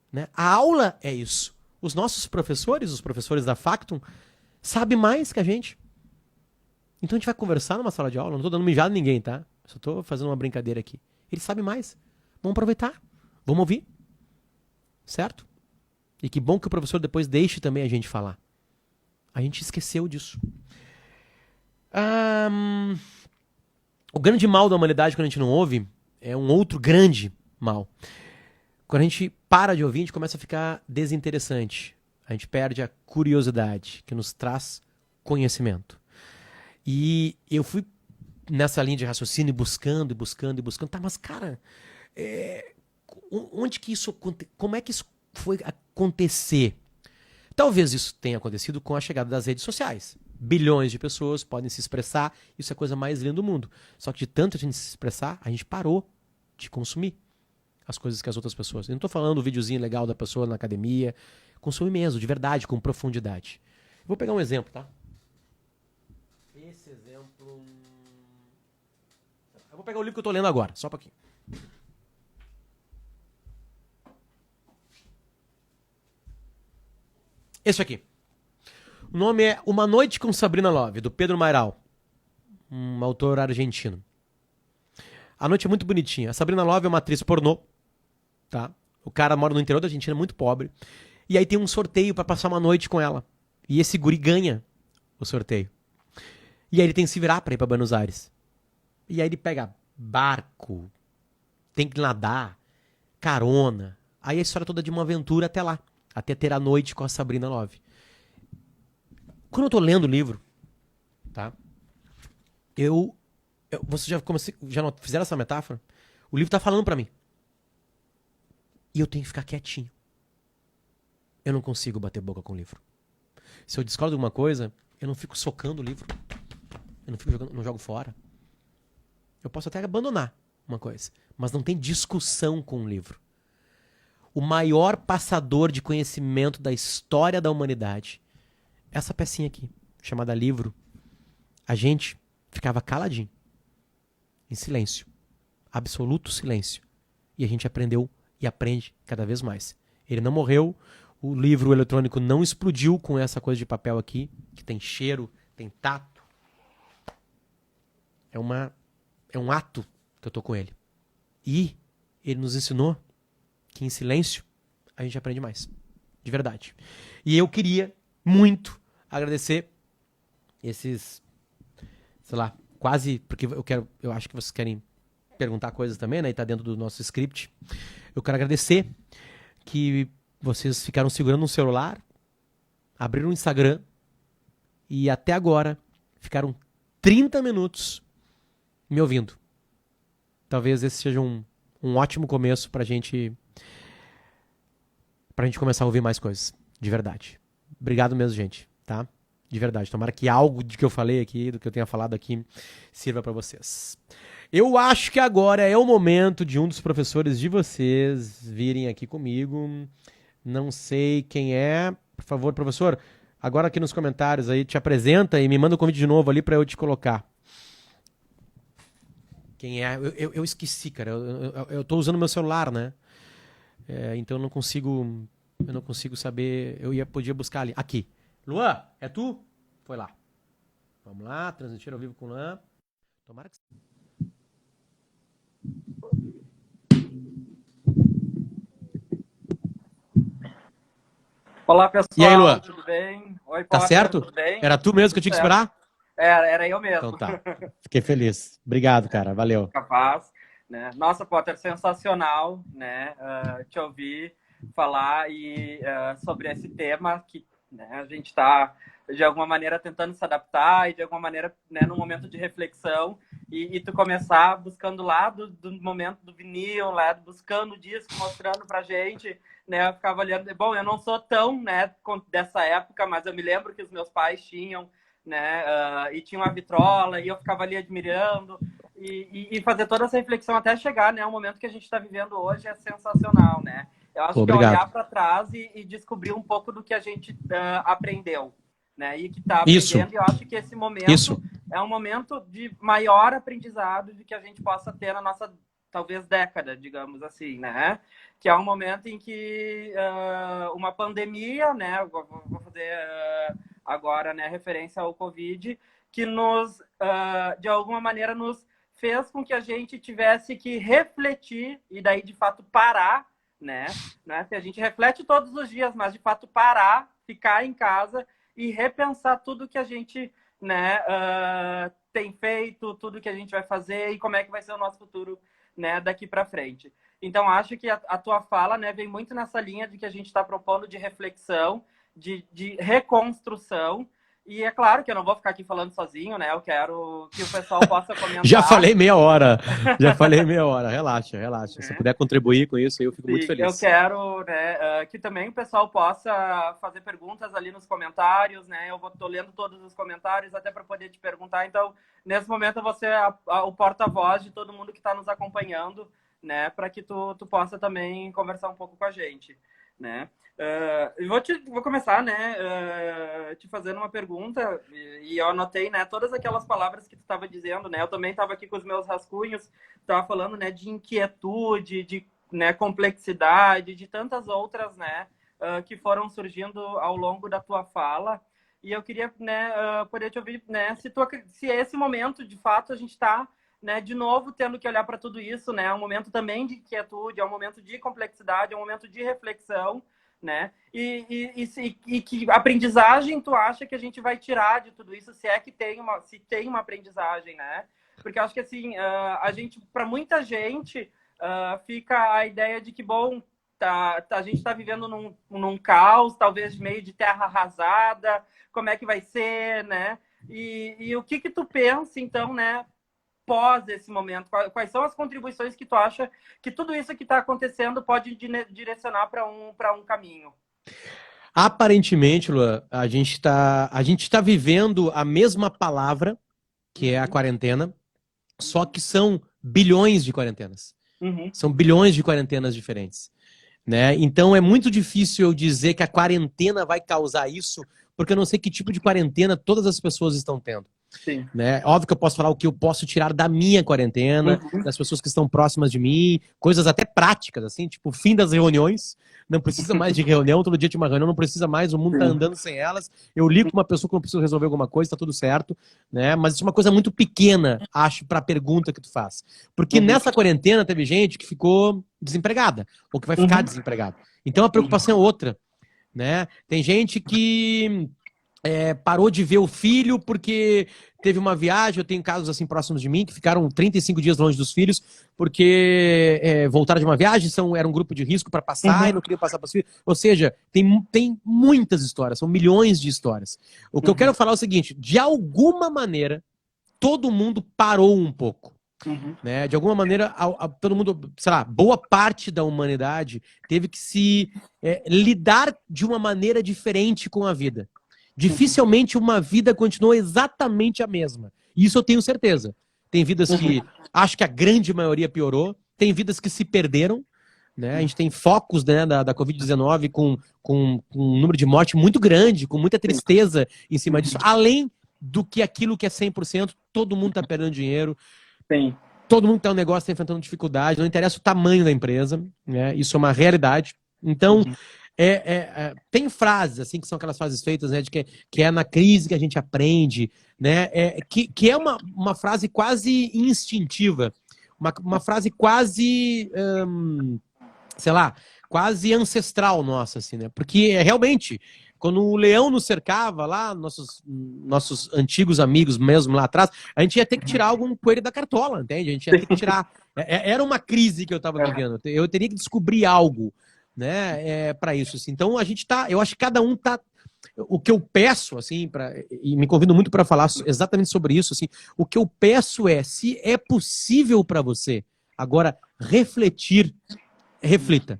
né? A aula é isso. Os nossos professores, os professores da Factum, sabem mais que a gente. Então a gente vai conversar numa sala de aula, não tô dando mijado em ninguém, tá? Só tô fazendo uma brincadeira aqui. Eles sabem mais. Vamos aproveitar, vamos ouvir, certo? E que bom que o professor depois deixe também a gente falar. A gente esqueceu disso. O grande mal da humanidade quando a gente não ouve é um outro grande mal. Quando a gente para de ouvir, a gente começa a ficar desinteressante. A gente perde a curiosidade, que nos traz conhecimento. E eu fui nessa linha de raciocínio buscando. Tá, mas cara, onde que isso... como é que isso foi acontecer? Talvez isso tenha acontecido com a chegada das redes sociais. Bilhões de pessoas podem se expressar, isso é a coisa mais linda do mundo. Só que de tanto a gente se expressar, a gente parou de consumir as coisas que as outras pessoas... Eu não tô falando do videozinho legal da pessoa na academia. Consumir mesmo, de verdade, com profundidade. Eu vou pegar um exemplo, tá? Esse exemplo... Eu vou pegar o livro que eu tô lendo agora, só um pouquinho. Esse aqui. O nome é Uma Noite com Sabrina Love, do Pedro Mairal, um autor argentino. A noite é muito bonitinha. A Sabrina Love é uma atriz pornô, tá? O cara mora no interior da Argentina, muito pobre. E aí tem um sorteio pra passar uma noite com ela. E esse guri ganha o sorteio. E aí ele tem que se virar pra ir pra Buenos Aires. E aí ele pega barco, tem que nadar, carona. Aí a história toda é de uma aventura até lá. Até ter a noite com a Sabrina Love. Quando eu tô lendo o livro, tá? Vocês já não fizeram essa metáfora? O livro tá falando pra mim. E eu tenho que ficar quietinho. Eu não consigo bater boca com o livro. Se eu discordo de alguma coisa, eu não fico socando o livro. Eu não fico jogando, não jogo fora. Eu posso até abandonar uma coisa, mas não tem discussão com o livro. O maior passador de conhecimento da história da humanidade, essa pecinha aqui, chamada livro, a gente ficava caladinho, em silêncio, absoluto silêncio. E a gente aprendeu e aprende cada vez mais. Ele não morreu, o livro eletrônico não explodiu com essa coisa de papel aqui, que tem cheiro, tem tato. É um ato que eu tô com ele. E ele nos ensinou que em silêncio a gente aprende mais. De verdade. E eu queria muito agradecer esses, sei lá, quase, porque eu acho que vocês querem perguntar coisas também, né? E tá dentro do nosso script. Eu quero agradecer que vocês ficaram segurando um celular, abriram um Instagram e até agora ficaram 30 minutos me ouvindo. Talvez esse seja um ótimo começo pra gente começar a ouvir mais coisas, de verdade. Obrigado mesmo, gente, tá? De verdade. Tomara que algo de que eu falei aqui, do que eu tenha falado aqui, sirva pra vocês. Eu acho que agora é o momento de um dos professores de vocês virem aqui comigo. Não sei quem é. Por favor, professor, agora aqui nos comentários aí, te apresenta e me manda o convite de novo ali pra eu te colocar. Quem é? Eu esqueci, cara. Eu tô usando meu celular, né? Então eu não consigo saber. Podia buscar ali. Aqui. Luan, é tu? Foi lá. Vamos lá, transmitir ao vivo com o Luan. Tomara que... Olá, pessoal. E aí, Luan? Tudo bem? Oi, Tá Potter, certo? tudo bem? Era tu mesmo que eu tinha que esperar? Era eu mesmo. Então tá. Fiquei feliz. Obrigado, cara. Valeu. Capaz, né? Nossa, Potter, sensacional, né? Te ouvir falar sobre esse tema que, né, a gente está, de alguma maneira, tentando se adaptar e, de alguma maneira, né, num momento de reflexão e tu começar buscando lá do momento do vinil, lá buscando o disco, mostrando pra gente, né? Eu ficava olhando. Bom, eu não sou tão, né, dessa época, mas eu me lembro que os meus pais tinham, né? E tinha uma vitrola e eu ficava ali admirando e fazer toda essa reflexão até chegar, né? O momento que a gente está vivendo hoje é sensacional, né? Eu acho que é olhar para trás e descobrir um pouco do que a gente aprendeu, né? E que está aprendendo. E eu acho que esse momento é um momento de maior aprendizado de que a gente possa ter na nossa, talvez, década, digamos assim, né? Que é um momento em que uma pandemia, né? Vou fazer agora, né, referência ao Covid, que nos, de alguma maneira, nos fez com que a gente tivesse que refletir e daí, de fato, parar, né? Que a gente reflete todos os dias, mas, de fato, parar, ficar em casa e repensar tudo que a gente, né, tem feito, tudo que a gente vai fazer e como é que vai ser o nosso futuro, né, daqui para frente. Então, acho que a tua fala, né, vem muito nessa linha de que a gente está propondo de reflexão, de reconstrução. E é claro que eu não vou ficar aqui falando sozinho, né? Eu quero que o pessoal possa comentar. Já falei meia hora. Relaxa. Se puder contribuir com isso, eu fico muito feliz. Eu quero, né, que também o pessoal possa fazer perguntas ali nos comentários, né? Eu tô lendo todos os comentários até para poder te perguntar. Então, nesse momento, eu vou ser o porta-voz de todo mundo que está nos acompanhando, né? Para que tu possa também conversar um pouco com a gente, né? Eu vou começar, né, te fazendo uma pergunta, e eu anotei, né, todas aquelas palavras que tu estava dizendo, né, eu também estava aqui com os meus rascunhos, estava falando, né, de inquietude, de, né, complexidade, de tantas outras, né, que foram surgindo ao longo da tua fala, e eu queria, né, poder te ouvir, né, se esse momento, de fato, a gente está, né, de novo tendo que olhar para tudo isso, né, é um momento também de inquietude, é um momento de complexidade, é um momento de reflexão, né? E que aprendizagem tu acha que a gente vai tirar de tudo isso, se é que tem uma aprendizagem, né? Porque eu acho que assim, a gente, para muita gente, fica a ideia de que, bom, a gente está vivendo num caos, talvez meio de terra arrasada, como é que vai ser, né? E o que tu pensa, então, né, pós esse momento? Quais são as contribuições que tu acha que tudo isso que está acontecendo pode direcionar para um caminho? Aparentemente, Luan, a gente tá vivendo a mesma palavra, que é a quarentena, só que são bilhões de quarentenas. São bilhões de quarentenas diferentes, né? Então é muito difícil eu dizer que a quarentena vai causar isso, porque eu não sei que tipo de quarentena todas as pessoas estão tendo. Sim. Né? Óbvio que eu posso falar o que eu posso tirar da minha quarentena, das pessoas que estão próximas de mim, coisas até práticas, assim, tipo o fim das reuniões. Não precisa mais de reunião, todo dia tinha uma reunião, não precisa mais, o mundo tá andando sem elas. Eu ligo com uma pessoa que não precisa resolver alguma coisa, tá tudo certo, né? Mas isso é uma coisa muito pequena, acho, pra pergunta que tu faz. Porque nessa quarentena teve gente que ficou desempregada, ou que vai ficar desempregada. Então a preocupação é outra, né? Tem gente que parou de ver o filho porque teve uma viagem. Eu tenho casos assim próximos de mim que ficaram 35 dias longe dos filhos porque voltaram de uma viagem, era um grupo de risco para passar e não queriam passar para os filhos. Ou seja, tem muitas histórias, são milhões de histórias. O que eu quero falar é o seguinte: de alguma maneira, todo mundo parou um pouco. né? De alguma maneira, todo mundo, sei lá, boa parte da humanidade teve que se lidar de uma maneira diferente com a vida. Dificilmente uma vida continuou exatamente a mesma. Isso eu tenho certeza. Tem vidas que, acho que a grande maioria piorou, tem vidas que se perderam, né? A gente tem focos, né, da Covid-19 com um número de morte muito grande, com muita tristeza em cima disso, além do que aquilo que é 100%, todo mundo está perdendo dinheiro, Sim. todo mundo que tem um negócio está enfrentando dificuldade, não interessa o tamanho da empresa, né? Isso é uma realidade. Então, tem frases, assim, que são aquelas frases feitas, né, de que é na crise que a gente aprende, né? Que é uma frase quase instintiva, uma frase quase, sei lá, quase ancestral nossa, assim, né? Porque realmente, quando o leão nos cercava lá, nossos antigos amigos mesmo lá atrás, a gente ia ter que tirar algum coelho da cartola, entende? A gente ia ter que tirar. Era uma crise que eu estava vivendo. Eu teria que descobrir algo, né, para isso. Assim. Então a gente tá. Eu acho que cada um tá. O que eu peço, assim, e me convido muito para falar exatamente sobre isso, assim, o que eu peço é, se é possível para você agora refletir, reflita.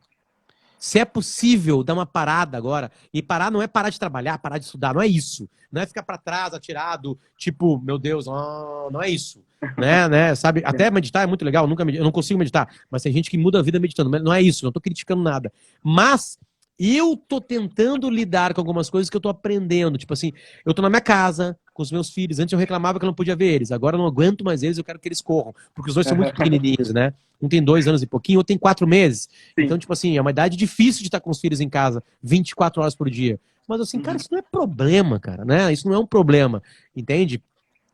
Se é possível dar uma parada agora, e parar não é parar de trabalhar, parar de estudar, não é isso. Não é ficar para trás, atirado, tipo, meu Deus, não é isso. Né, sabe? Até meditar é muito legal, eu não consigo meditar, mas tem gente que muda a vida meditando, não é isso, não tô criticando nada. Mas eu tô tentando lidar com algumas coisas que eu tô aprendendo, tipo assim, eu tô na minha casa, com os meus filhos, antes eu reclamava que eu não podia ver eles, agora eu não aguento mais eles, eu quero que eles corram, porque os dois são muito pequenininhos, né? Um tem 2 anos e pouquinho, outro tem 4 meses. Sim. Então, tipo assim, é uma idade difícil de estar com os filhos em casa 24 horas por dia. Mas assim, cara, isso não é problema, cara, né? Isso não é um problema, entende?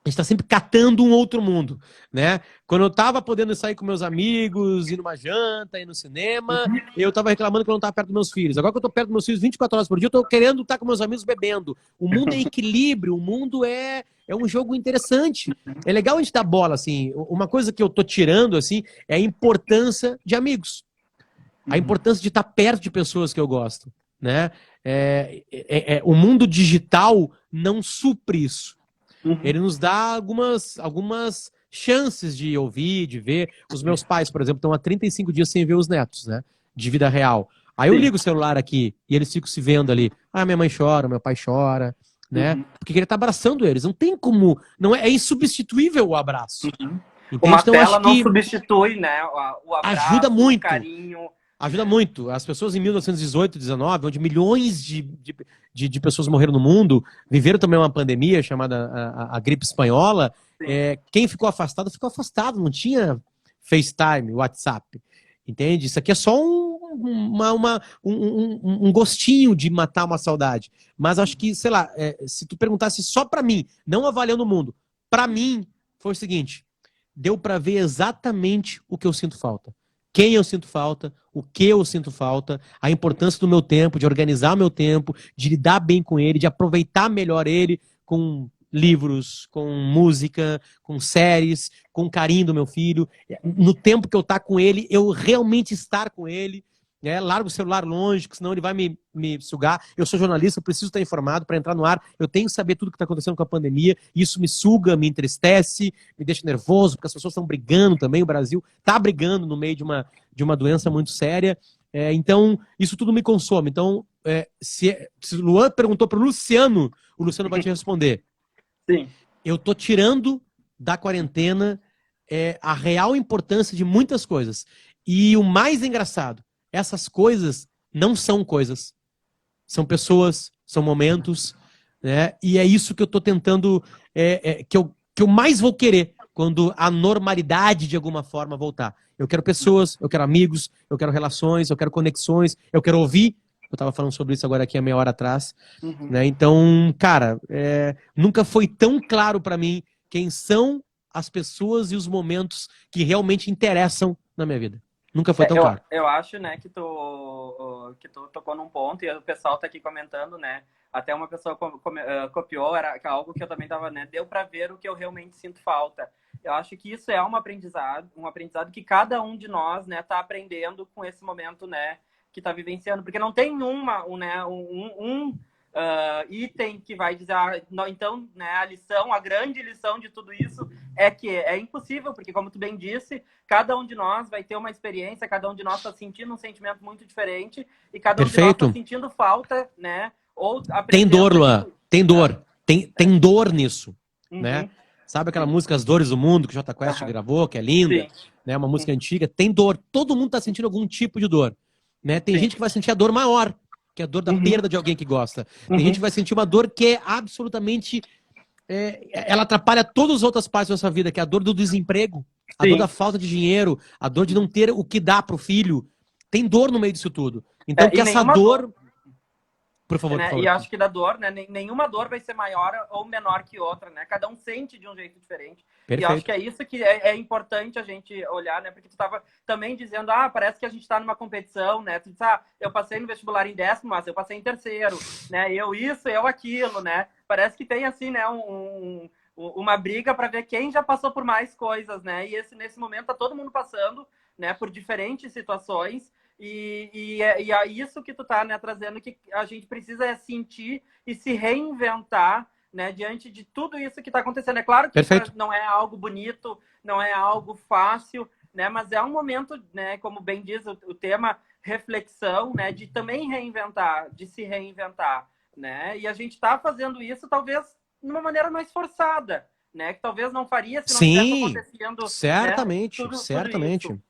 A gente tá sempre catando um outro mundo, né? Quando eu tava podendo sair com meus amigos, ir numa janta, ir no cinema, eu tava reclamando que eu não tava perto dos meus filhos. Agora que eu tô perto dos meus filhos 24 horas por dia, eu tô querendo estar com meus amigos bebendo. O mundo é equilíbrio, o mundo é um jogo interessante. É legal a gente dar bola, assim. Uma coisa que eu tô tirando, assim, é a importância de amigos. A importância de estar perto de pessoas que eu gosto, né? O mundo digital não supre isso. Ele nos dá algumas chances de ouvir, de ver. Os meus pais, por exemplo, estão há 35 dias sem ver os netos, né? De vida real. Aí eu ligo o celular aqui e eles ficam se vendo ali. Ah, minha mãe chora, meu pai chora, né? Porque ele tá abraçando eles. Não tem como. Não é insubstituível o abraço. Uma então, tela não substitui, né? O abraço, ajuda muito. O carinho. Ajuda muito. As pessoas em 1918, 19, onde milhões de pessoas morreram no mundo, viveram também uma pandemia chamada a gripe espanhola. Quem ficou afastado, não tinha FaceTime, WhatsApp. Entende? Isso aqui é só um gostinho de matar uma saudade. Mas acho que, sei lá, se tu perguntasse só pra mim, não avaliando o mundo, pra mim foi o seguinte, deu pra ver exatamente o que eu sinto falta. Quem eu sinto falta, o que eu sinto falta, a importância do meu tempo, de organizar meu tempo, de lidar bem com ele, de aproveitar melhor ele com livros, com música, com séries, com carinho do meu filho. No tempo que eu estar com ele, eu realmente estar com ele. Largo o celular longe, senão ele vai me sugar. Eu sou jornalista, eu preciso estar informado para entrar no ar. Eu tenho que saber tudo o que está acontecendo com a pandemia. Isso me suga, me entristece, me deixa nervoso, porque as pessoas estão brigando também. O Brasil está brigando no meio de uma doença muito séria. Então, isso tudo me consome. Então, se o Luan perguntou para o Luciano vai te responder. Sim. Eu estou tirando da quarentena a real importância de muitas coisas. E o mais engraçado, essas coisas não são coisas. São pessoas, são momentos, né? E é isso que eu tô tentando, que eu mais vou querer quando a normalidade de alguma forma voltar. Eu quero pessoas, eu quero amigos, eu quero relações, eu quero conexões, eu quero ouvir. Eu tava falando sobre isso agora aqui há meia hora atrás. Né? Então, cara, nunca foi tão claro para mim quem são as pessoas e os momentos que realmente interessam na minha vida. Nunca foi tão claro. Eu acho, né, que tu tocou num ponto e o pessoal tá aqui comentando, né? Até uma pessoa copiou, era algo que eu também tava, né? Deu para ver o que eu realmente sinto falta. Eu acho que isso é um aprendizado que cada um de nós, né, tá aprendendo com esse momento, né, que tá vivenciando, porque não tem item que vai dizer, então, né, a grande lição de tudo isso que é impossível, porque, como tu bem disse, cada um de nós vai ter uma experiência, cada um de nós está sentindo um sentimento muito diferente, e cada um de nós está sentindo falta, né? Ou tem dor, Luan, tem dor. Tem dor nisso, né? Sabe aquela música As Dores do Mundo, que o Jota Quest gravou, que é linda, né? Uma música antiga. Tem dor. Todo mundo está sentindo algum tipo de dor, né? Tem gente que vai sentir a dor maior, que é a dor da perda de alguém que gosta. Tem gente que vai sentir uma dor que é absolutamente... ela atrapalha todas as outras partes da sua vida, que é a dor do desemprego, a dor da falta de dinheiro, a dor de não ter o que dar pro filho. Tem dor no meio disso tudo. Então, que essa dor... Por favor, né? por favor. E acho que da dor, né? Nenhuma dor vai ser maior ou menor que outra, né? Cada um sente de um jeito diferente. Perfeito. E eu acho que é isso que é importante a gente olhar, né? Porque tu estava também dizendo, parece que a gente está numa competição, né? Tu disse, eu passei no vestibular em 10º, mas eu passei em 3º, né? Eu isso, eu aquilo, né? Parece que tem, assim, né? Uma briga para ver quem já passou por mais coisas, né? E nesse momento tá todo mundo passando, né? Por diferentes situações. E é isso que tu tá, né, trazendo, que a gente precisa sentir e se reinventar, né, diante de tudo isso que está acontecendo. É claro que não é algo bonito, não é algo fácil, né, mas é um momento, né, como bem diz o tema, reflexão, né, de também reinventar, de se reinventar, né, e a gente está fazendo isso talvez de uma maneira mais forçada, né, que talvez não faria se não estivesse acontecendo. Certamente, né, certamente. Tudo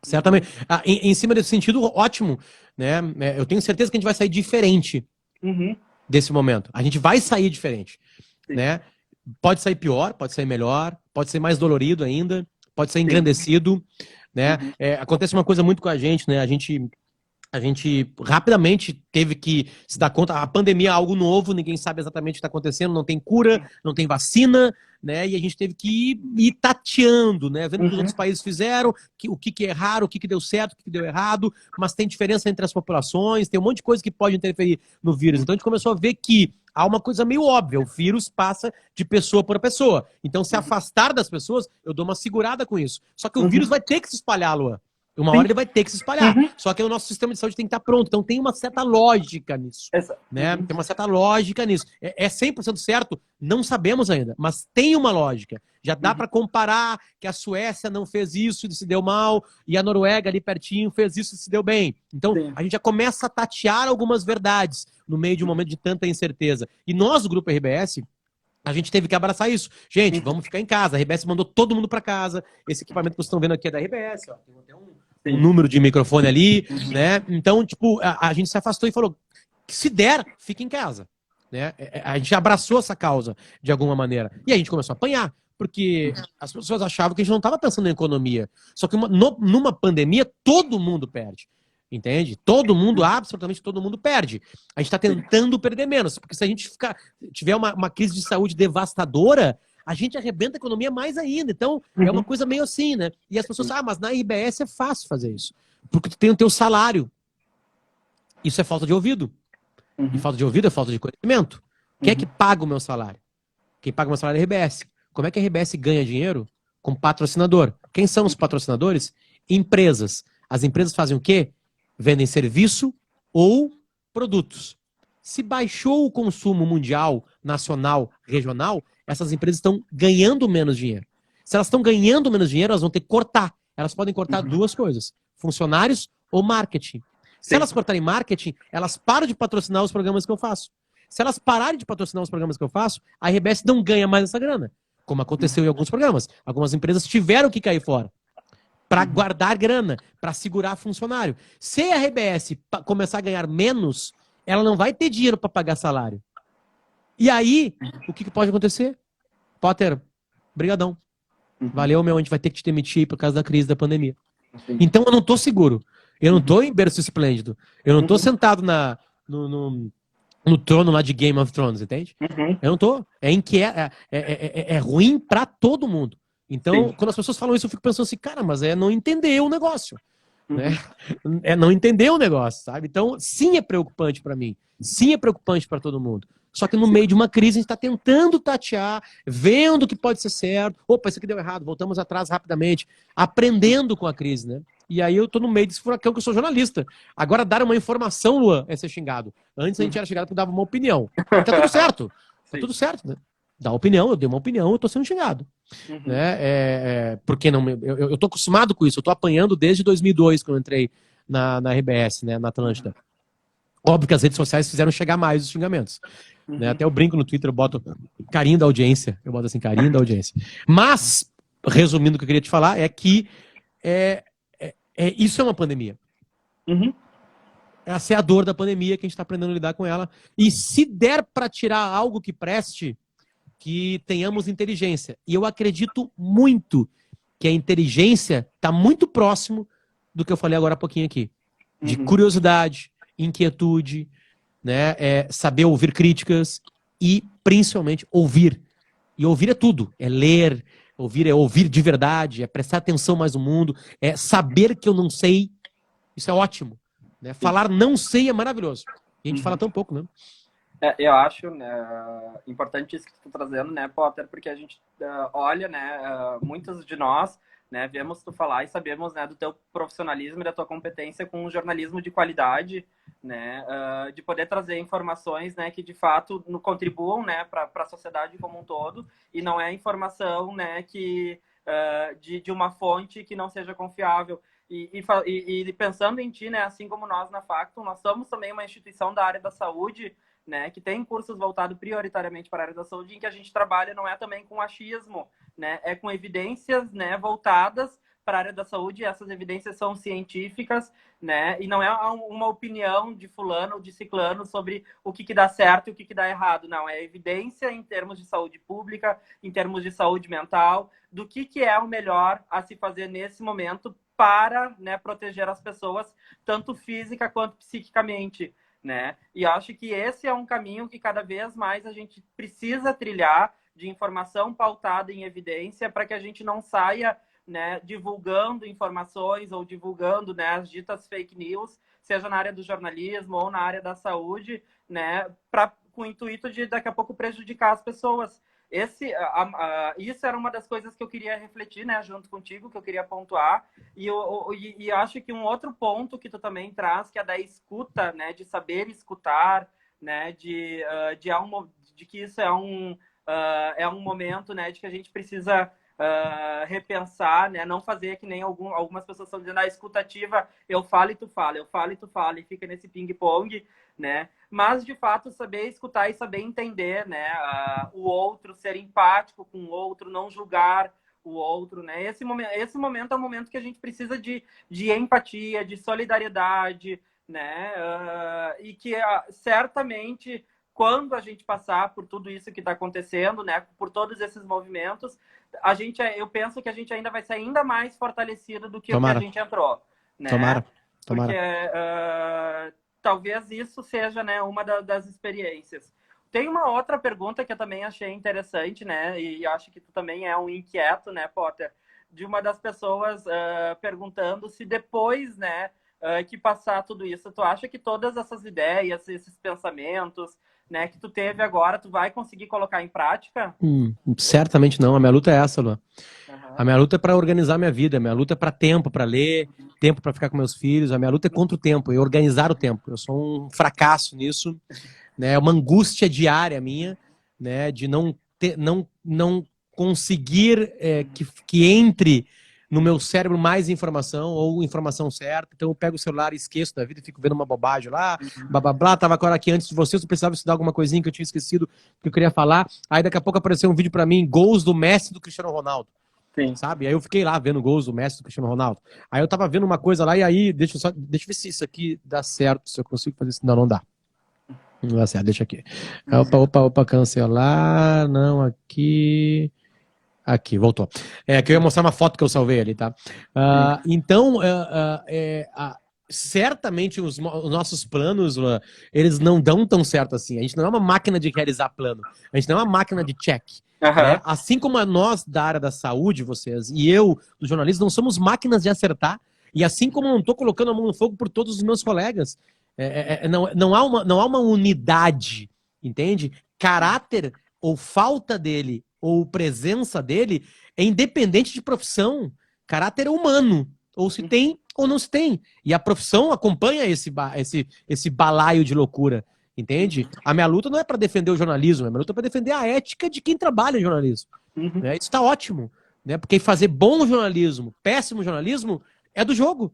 Certamente. Em cima desse sentido, ótimo, né? Eu tenho certeza que a gente vai sair diferente desse momento. A gente vai sair diferente, né? Pode sair pior, pode sair melhor, pode ser mais dolorido ainda, pode ser engrandecido, né? Acontece uma coisa muito com a gente, né? A gente rapidamente teve que se dar conta, a pandemia é algo novo, ninguém sabe exatamente o que está acontecendo, não tem cura, não tem vacina, né? E a gente teve que ir tateando, né? Vendo o que os outros países fizeram, o que erraram, o que deu certo, o que deu errado, mas tem diferença entre as populações, tem um monte de coisa que pode interferir no vírus. Então a gente começou a ver que há uma coisa meio óbvia, o vírus passa de pessoa para pessoa. Então se afastar das pessoas, eu dou uma segurada com isso. Só que o vírus vai ter que se espalhar, Luan. Uma hora ele vai ter que se espalhar. Só que o nosso sistema de saúde tem que estar pronto. Então tem uma certa lógica nisso. Né? Tem uma certa lógica nisso. É 100% certo? Não sabemos ainda. Mas tem uma lógica. Já dá para comparar que a Suécia não fez isso e se deu mal. E a Noruega ali pertinho fez isso e se deu bem. Então a gente já começa a tatear algumas verdades no meio de um momento de tanta incerteza. E nós, do Grupo RBS... a gente teve que abraçar isso. Gente, vamos ficar em casa. A RBS mandou todo mundo para casa. Esse equipamento que vocês estão vendo aqui é da RBS. Ó. Tem até um número de microfone ali, né? Então, tipo, a gente se afastou e falou que se der, fica em casa. Né? A gente abraçou essa causa de alguma maneira. E a gente começou a apanhar. Porque as pessoas achavam que a gente não estava pensando em economia. Só que numa pandemia, todo mundo perde. Entende? Todo mundo, absolutamente todo mundo perde. A gente está tentando perder menos, porque se a gente tiver uma crise de saúde devastadora, a gente arrebenta a economia mais ainda. Então, é uma coisa meio assim, né? E as pessoas mas na RBS é fácil fazer isso. Porque tu tem o teu salário. Isso é falta de ouvido. E falta de ouvido é falta de conhecimento. Quem é que paga o meu salário? Quem paga o meu salário é a RBS. Como é que a RBS ganha dinheiro? Com patrocinador. Quem são os patrocinadores? Empresas. As empresas fazem o quê? Vendem serviço ou produtos. Se baixou o consumo mundial, nacional, regional, essas empresas estão ganhando menos dinheiro. Se elas estão ganhando menos dinheiro, elas vão ter que cortar. Elas podem cortar duas coisas: funcionários ou marketing. Se elas cortarem marketing, elas param de patrocinar os programas que eu faço. Se elas pararem de patrocinar os programas que eu faço, a RBS não ganha mais essa grana. Como aconteceu em alguns programas. Algumas empresas tiveram que cair fora para guardar grana, para segurar funcionário. Se a RBS começar a ganhar menos, ela não vai ter dinheiro para pagar salário. E aí, o que pode acontecer? Potter, brigadão. Valeu, meu, a gente vai ter que te demitir por causa da crise da pandemia. Então eu não tô seguro. Eu não tô em berço esplêndido. Eu não tô sentado no trono lá de Game of Thrones, entende? Eu não tô. É ruim para todo mundo. Então, quando as pessoas falam isso, eu fico pensando assim, cara, mas não entender o negócio. Né? Não entender o negócio, sabe? Então, sim, é preocupante para mim. Sim, é preocupante para todo mundo. Só que no meio de uma crise, a gente está tentando tatear, vendo o que pode ser certo. Opa, isso aqui deu errado, voltamos atrás rapidamente. Aprendendo com a crise, né? e aí eu tô no meio desse furacão que eu sou jornalista. Agora, dar uma informação, Luan, é ser xingado. Antes a gente era xingado porque dava uma opinião. E tá tudo certo. Tá Sim. tudo certo, né? Dá opinião, eu dei uma opinião, eu tô sendo xingado. Né? Porque não, eu tô acostumado com isso, eu tô apanhando desde 2002, quando eu entrei na RBS, né, na Atlântida. Óbvio que as redes sociais fizeram chegar mais os xingamentos. Né? Até eu brinco no Twitter, eu boto carinho da audiência. Eu boto assim, carinho da audiência. Mas, resumindo o que eu queria te falar, é que isso é uma pandemia. Essa é a dor da pandemia, que a gente está aprendendo a lidar com ela. E se der para tirar algo que preste, que tenhamos inteligência. E eu acredito muito que a inteligência está muito próximo do que eu falei agora há pouquinho aqui. De curiosidade, inquietude, né? Saber ouvir críticas e, principalmente, ouvir. E ouvir é tudo. É ler, ouvir é ouvir de verdade, é prestar atenção mais no mundo, é saber que eu não sei. Isso é ótimo. Né? Falar não sei é maravilhoso. E a gente fala tão pouco, né? Eu acho, né, importante isso que tu tá trazendo, né, Potter, porque a gente olha, né, muitos de nós, né, vemos tu falar e sabemos, né, do teu profissionalismo e da tua competência com um jornalismo de qualidade, né, de poder trazer informações, né, que de fato contribuam, né, para a sociedade como um todo, e não é informação, né, que de uma fonte que não seja confiável. E pensando em ti, né, assim como nós na Factum, nós somos também uma instituição da área da saúde, né, que tem cursos voltados prioritariamente para a área da saúde, em que a gente trabalha não é também com achismo, né, é com evidências, né, voltadas para a área da saúde, e essas evidências são científicas, né, e não é uma opinião de fulano ou de ciclano sobre o que dá certo e o que dá errado, não, é evidência em termos de saúde pública, em termos de saúde mental, do que é o melhor a se fazer nesse momento para, né, proteger as pessoas, tanto física quanto psiquicamente, né? E acho que esse é um caminho que cada vez mais a gente precisa trilhar, de informação pautada em evidência, para que a gente não saia, né, divulgando informações ou divulgando, né, as ditas fake news, seja na área do jornalismo ou na área da saúde, né, com o intuito de daqui a pouco prejudicar as pessoas. Isso era uma das coisas que eu queria refletir, né, junto contigo, que eu queria pontuar, e acho que um outro ponto que tu também traz, que é da escuta, né, de saber escutar, né, de que isso é um momento, né, de que a gente precisa repensar, né, não fazer que nem algumas pessoas estão dizendo, a escutativa, eu falo e tu fala, eu falo e tu fala, e fica nesse ping-pong, né, mas de fato saber escutar e saber entender, né, o outro, ser empático com o outro, não julgar o outro, né, esse momento é um momento que a gente precisa de empatia, de solidariedade, né, e que certamente quando a gente passar por tudo isso que está acontecendo, né, por todos esses movimentos, eu penso que a gente ainda vai ser ainda mais fortalecido do que o que a gente entrou, né? Tomara. Porque talvez isso seja, né, uma das experiências. Tem uma outra pergunta que eu também achei interessante, né, e acho que tu também é um inquieto, né, Potter, de uma das pessoas perguntando se depois, né, que passar tudo isso, tu acha que todas essas ideias, esses pensamentos, né, que tu teve agora, tu vai conseguir colocar em prática? Certamente não. A minha luta é essa, Luan. A minha luta é para organizar minha vida, a minha luta é para tempo, para ler, tempo para ficar com meus filhos, a minha luta é contra o tempo, é organizar o tempo. Eu sou um fracasso nisso, né? É uma angústia diária minha, né, de não conseguir que entre no meu cérebro mais informação ou informação certa. Então eu pego o celular e esqueço da vida e fico vendo uma bobagem lá, blá blá blá, tava agora aqui antes de vocês, eu precisava estudar alguma coisinha que eu tinha esquecido que eu queria falar. Aí daqui a pouco apareceu um vídeo pra mim, gols do Messi e do Cristiano Ronaldo. Sim. Sabe? Aí eu fiquei lá vendo gols do Messi e do Cristiano Ronaldo. Aí eu tava vendo uma coisa lá e aí, deixa eu ver se isso aqui dá certo, se eu consigo fazer isso. Não dá. Não dá certo, deixa aqui. Opa, cancelar, não, aqui... Aqui, voltou. Que eu ia mostrar uma foto que eu salvei ali, tá? Então, certamente os nossos planos, eles não dão tão certo assim. A gente não é uma máquina de realizar plano. A gente não é uma máquina de check. Né? Assim como nós da área da saúde, vocês, e eu, do jornalismo, não somos máquinas de acertar. E assim como eu não estou colocando a mão no fogo por todos os meus colegas. Não há uma unidade, entende? Caráter ou falta dele ou presença dele é independente de profissão. Caráter é humano. Ou se tem ou não se tem. E a profissão acompanha esse balaio de loucura, entende? A minha luta não é para defender o jornalismo, a minha luta é para defender a ética de quem trabalha em jornalismo. Né? Isso está ótimo, né? Porque fazer bom jornalismo, péssimo jornalismo, é do jogo.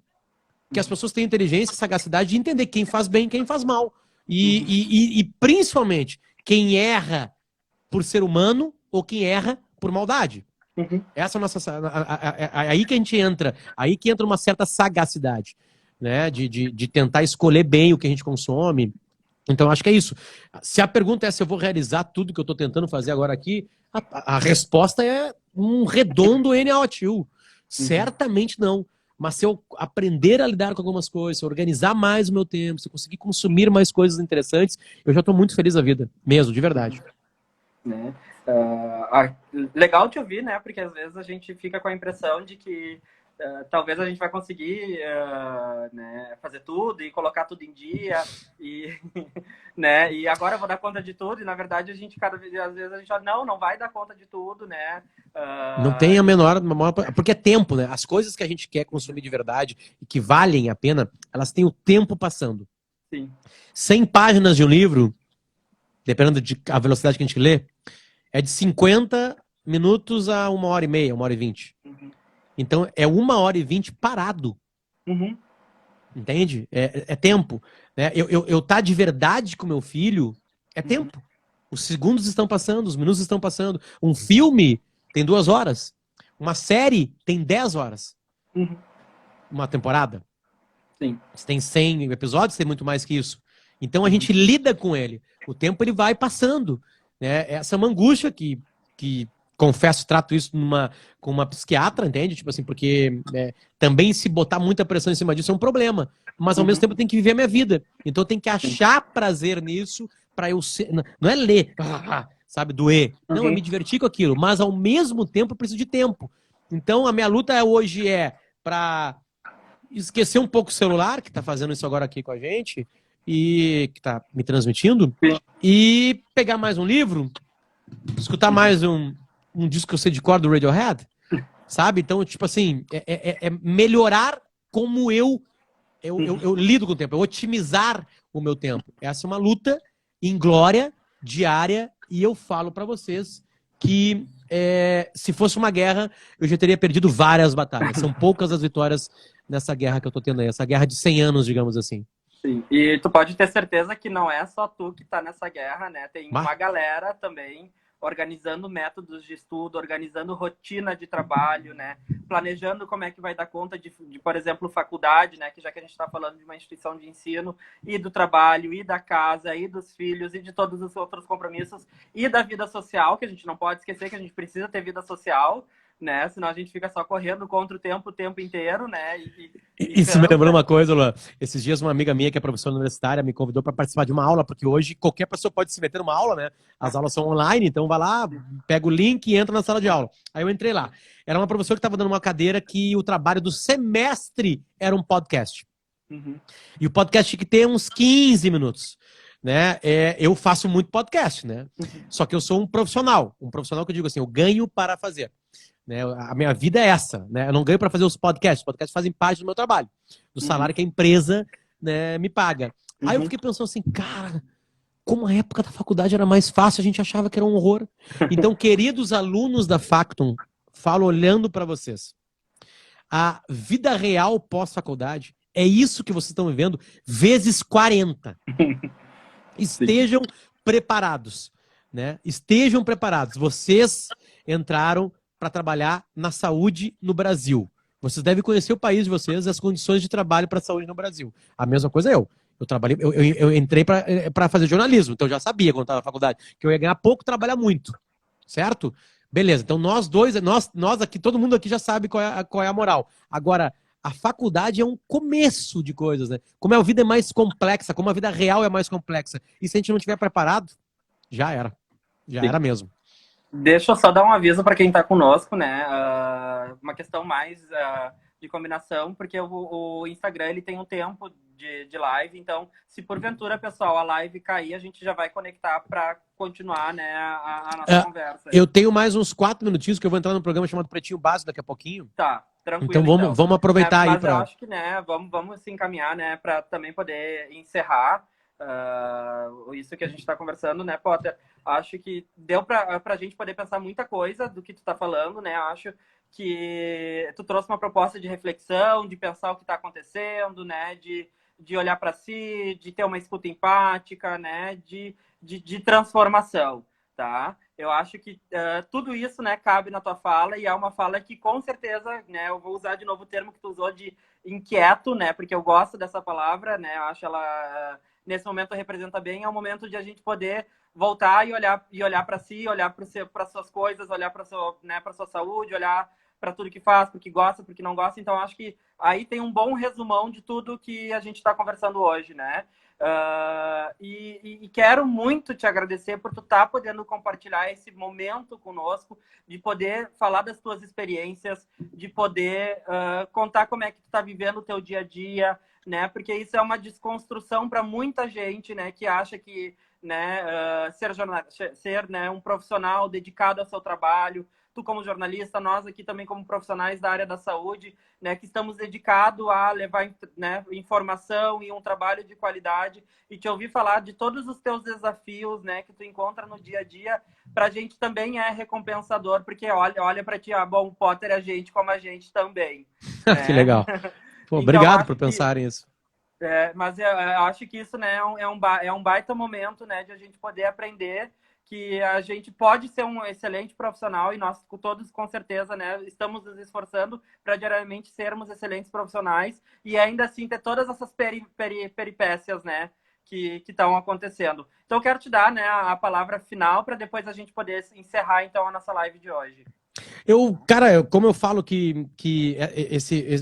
Que as pessoas têm inteligência e sagacidade de entender quem faz bem e quem faz mal. E principalmente, quem erra por ser humano ou quem erra por maldade. Essa é a nossa. Aí que a gente entra. Aí que entra uma certa sagacidade, né? De tentar escolher bem o que a gente consome. Então, acho que é isso. Se a pergunta é se eu vou realizar tudo que eu estou tentando fazer agora aqui, a resposta é um redondo NaOH. Certamente não. Mas se eu aprender a lidar com algumas coisas, se eu organizar mais o meu tempo, se eu conseguir consumir mais coisas interessantes, eu já estou muito feliz da vida. Mesmo, de verdade. Né? Legal te ouvir, né? Porque às vezes a gente fica com a impressão de que talvez a gente vai conseguir né, fazer tudo e colocar tudo em dia e, né, e agora eu vou dar conta de tudo e na verdade a gente às vezes a gente fala, não vai dar conta de tudo, né? Não tem a menor, porque é tempo, né? As coisas que a gente quer consumir de verdade e que valem a pena, elas têm o tempo passando. Sim. 100 páginas de um livro, dependendo da velocidade que a gente lê, é de 50 minutos a 1h30, 1h20. Então, é 1h20 parado. Entende? É tempo. Né? Eu tá de verdade com meu filho, é tempo. Os segundos estão passando, os minutos estão passando. Um filme tem 2 horas. Uma série tem 10 horas. Uma temporada. Sim. Se tem 100 episódios, tem muito mais que isso. Então, a gente lida com ele. O tempo ele vai passando. Né? Essa é uma angústia que confesso, trato isso com uma psiquiatra, entende? Tipo assim, porque também se botar muita pressão em cima disso é um problema. Mas ao mesmo tempo eu tenho que viver a minha vida. Então eu tenho que achar prazer nisso pra eu ser. Não é ler, sabe, doer. Não, é me divertir com aquilo. Mas ao mesmo tempo eu preciso de tempo. Então a minha luta hoje é pra esquecer um pouco o celular, que tá fazendo isso agora aqui com a gente, e que tá me transmitindo, e pegar mais um livro, escutar mais um disco que eu sei de cor do Radiohead, sabe? Então, tipo assim, é melhorar como eu lido com o tempo, é otimizar o meu tempo. Essa é uma luta inglória, diária, e eu falo pra vocês que se fosse uma guerra, eu já teria perdido várias batalhas. São poucas as vitórias nessa guerra que eu tô tendo aí, essa guerra de 100 anos, digamos assim. Sim. E tu pode ter certeza que não é só tu que tá nessa guerra, né? Tem uma galera também organizando métodos de estudo, organizando rotina de trabalho, né? Planejando como é que vai dar conta de por exemplo, faculdade, né? Que já que a gente está falando de uma instituição de ensino, e do trabalho, e da casa, e dos filhos, e de todos os outros compromissos, e da vida social, que a gente não pode esquecer que a gente precisa ter vida social, né? Senão a gente fica só correndo contra o tempo inteiro, né? Isso me lembrou uma coisa, Luan. Esses dias uma amiga minha que é professora universitária me convidou para participar de uma aula, porque hoje qualquer pessoa pode se meter numa aula, né? As aulas são online, então vai lá, pega o link e entra na sala de aula. Aí eu entrei lá. Era uma professora que estava dando uma cadeira que o trabalho do semestre era um podcast. E o podcast tinha que ter uns 15 minutos. Né? Eu faço muito podcast, né? Só que eu sou um profissional que eu digo assim, eu ganho para fazer. Né? A minha vida é essa, né? Eu não ganho para fazer os podcasts fazem parte do meu trabalho, do salário que a empresa, né, me paga. Aí eu fiquei pensando assim, cara, como a época da faculdade era mais fácil, a gente achava que era um horror. Então, queridos alunos da Factum, falo olhando para vocês, a vida real pós-faculdade é isso que vocês estão vivendo vezes 40. Estejam preparados, né? Estejam preparados. Vocês entraram para trabalhar na saúde no Brasil. Vocês devem conhecer o país de vocês e as condições de trabalho para a saúde no Brasil. A mesma coisa eu. Eu entrei para fazer jornalismo, então eu já sabia quando estava na faculdade que eu ia ganhar pouco, trabalhar muito. Certo? Beleza. Então nós dois, nós aqui, todo mundo aqui já sabe qual é a moral. Agora, a faculdade é um começo de coisas, né? Como a vida é mais complexa, como a vida real é mais complexa. E se a gente não estiver preparado, já era. Já era mesmo. Deixa eu só dar um aviso para quem está conosco, né? Uma questão mais de combinação, porque o Instagram ele tem um tempo de live, então se porventura, pessoal, a live cair, a gente já vai conectar para continuar, né, a nossa conversa. Eu tenho mais uns 4 minutinhos que eu vou entrar num programa chamado Pretinho Básico daqui a pouquinho. Tá. Tranquilo, Então vamos aproveitar aí mas eu para... acho que, né, vamos se encaminhar, né, para também poder encerrar isso que a gente está conversando, né, Potter? Acho que deu para a gente poder pensar muita coisa do que tu está falando, né? Acho que tu trouxe uma proposta de reflexão, de pensar o que está acontecendo, né, de olhar para si, de ter uma escuta empática, né, de transformação, tá? Eu acho que tudo isso, né, cabe na tua fala, e é uma fala que, com certeza, né, eu vou usar de novo o termo que tu usou de inquieto, né, porque eu gosto dessa palavra, né, eu acho ela, nesse momento, representa bem, é o momento de a gente poder voltar e olhar para si, olhar para suas coisas, olhar para sua saúde, olhar para tudo que faz, porque gosta, porque não gosta. Então, acho que aí tem um bom resumão de tudo que a gente está conversando hoje, né? E quero muito te agradecer por tu estar podendo compartilhar esse momento conosco, de poder falar das tuas experiências, de poder contar como é que tu está vivendo o teu dia a dia, né? Porque isso é uma desconstrução para muita gente, né? Que acha que, né, ser, né, um profissional dedicado ao seu trabalho, tu como jornalista, nós aqui também como profissionais da área da saúde, né, que estamos dedicados a levar, né, informação e um trabalho de qualidade, e te ouvir falar de todos os teus desafios, né, que tu encontra no dia a dia, pra gente também é recompensador, porque olha pra ti, bom, o Potter é gente como a gente também. Né? Que legal. Pô, Então, obrigado por pensarem isso. Mas eu acho que isso, né, é um baita momento, né, de a gente poder aprender que a gente pode ser um excelente profissional, e nós todos, com certeza, né, estamos nos esforçando para diariamente sermos excelentes profissionais e ainda assim ter todas essas peripécias, né, que estão acontecendo. Então, eu quero te dar, né, a palavra final para depois a gente poder encerrar, então, a nossa live de hoje. Cara, como eu falo que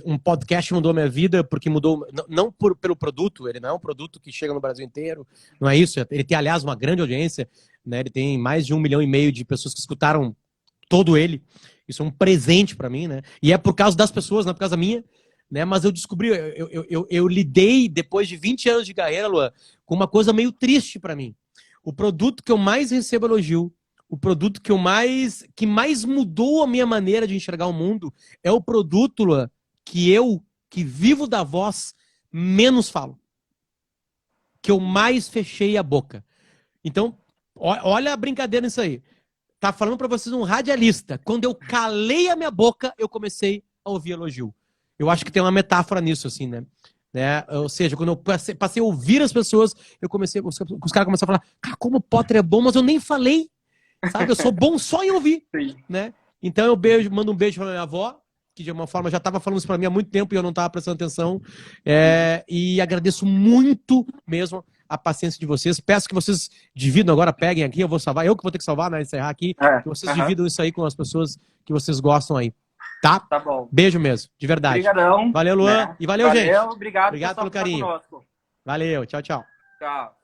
um podcast mudou a minha vida, porque mudou, não pelo produto, ele não é um produto que chega no Brasil inteiro, não é isso, ele tem, aliás, uma grande audiência, né, ele tem mais de 1,5 milhão de pessoas que escutaram todo ele, isso é um presente para mim, né, e é por causa das pessoas, não é por causa minha, né, mas eu descobri, eu lidei, depois de 20 anos de carreira, Luan, com uma coisa meio triste para mim. O produto que eu mais recebo elogio, o produto que mais mudou a minha maneira de enxergar o mundo é o produto, Luan, que vivo da voz, menos falo. Que eu mais fechei a boca. Então, olha a brincadeira nisso aí. Tá falando pra vocês um radialista. Quando eu calei a minha boca, eu comecei a ouvir elogio. Eu acho que tem uma metáfora nisso, assim, né? Ou seja, quando eu passei a ouvir as pessoas, os caras começaram a falar, cara, como o Potter é bom, mas eu nem falei. Sabe, eu sou bom só em ouvir, né? Então eu mando um beijo pra minha avó, que de uma forma já estava falando isso pra mim há muito tempo e eu não estava prestando atenção. E agradeço muito mesmo a paciência de vocês. Peço que vocês dividam agora, peguem aqui, eu vou salvar, eu que vou ter que salvar, né? Encerrar aqui. Que vocês dividam isso aí com as pessoas que vocês gostam aí. Tá? Tá bom. Beijo mesmo, de verdade. Obrigadão. Valeu, Luan. Né? E valeu, gente. Obrigado Pelo carinho. conosco. Valeu, tchau, tchau. Tchau.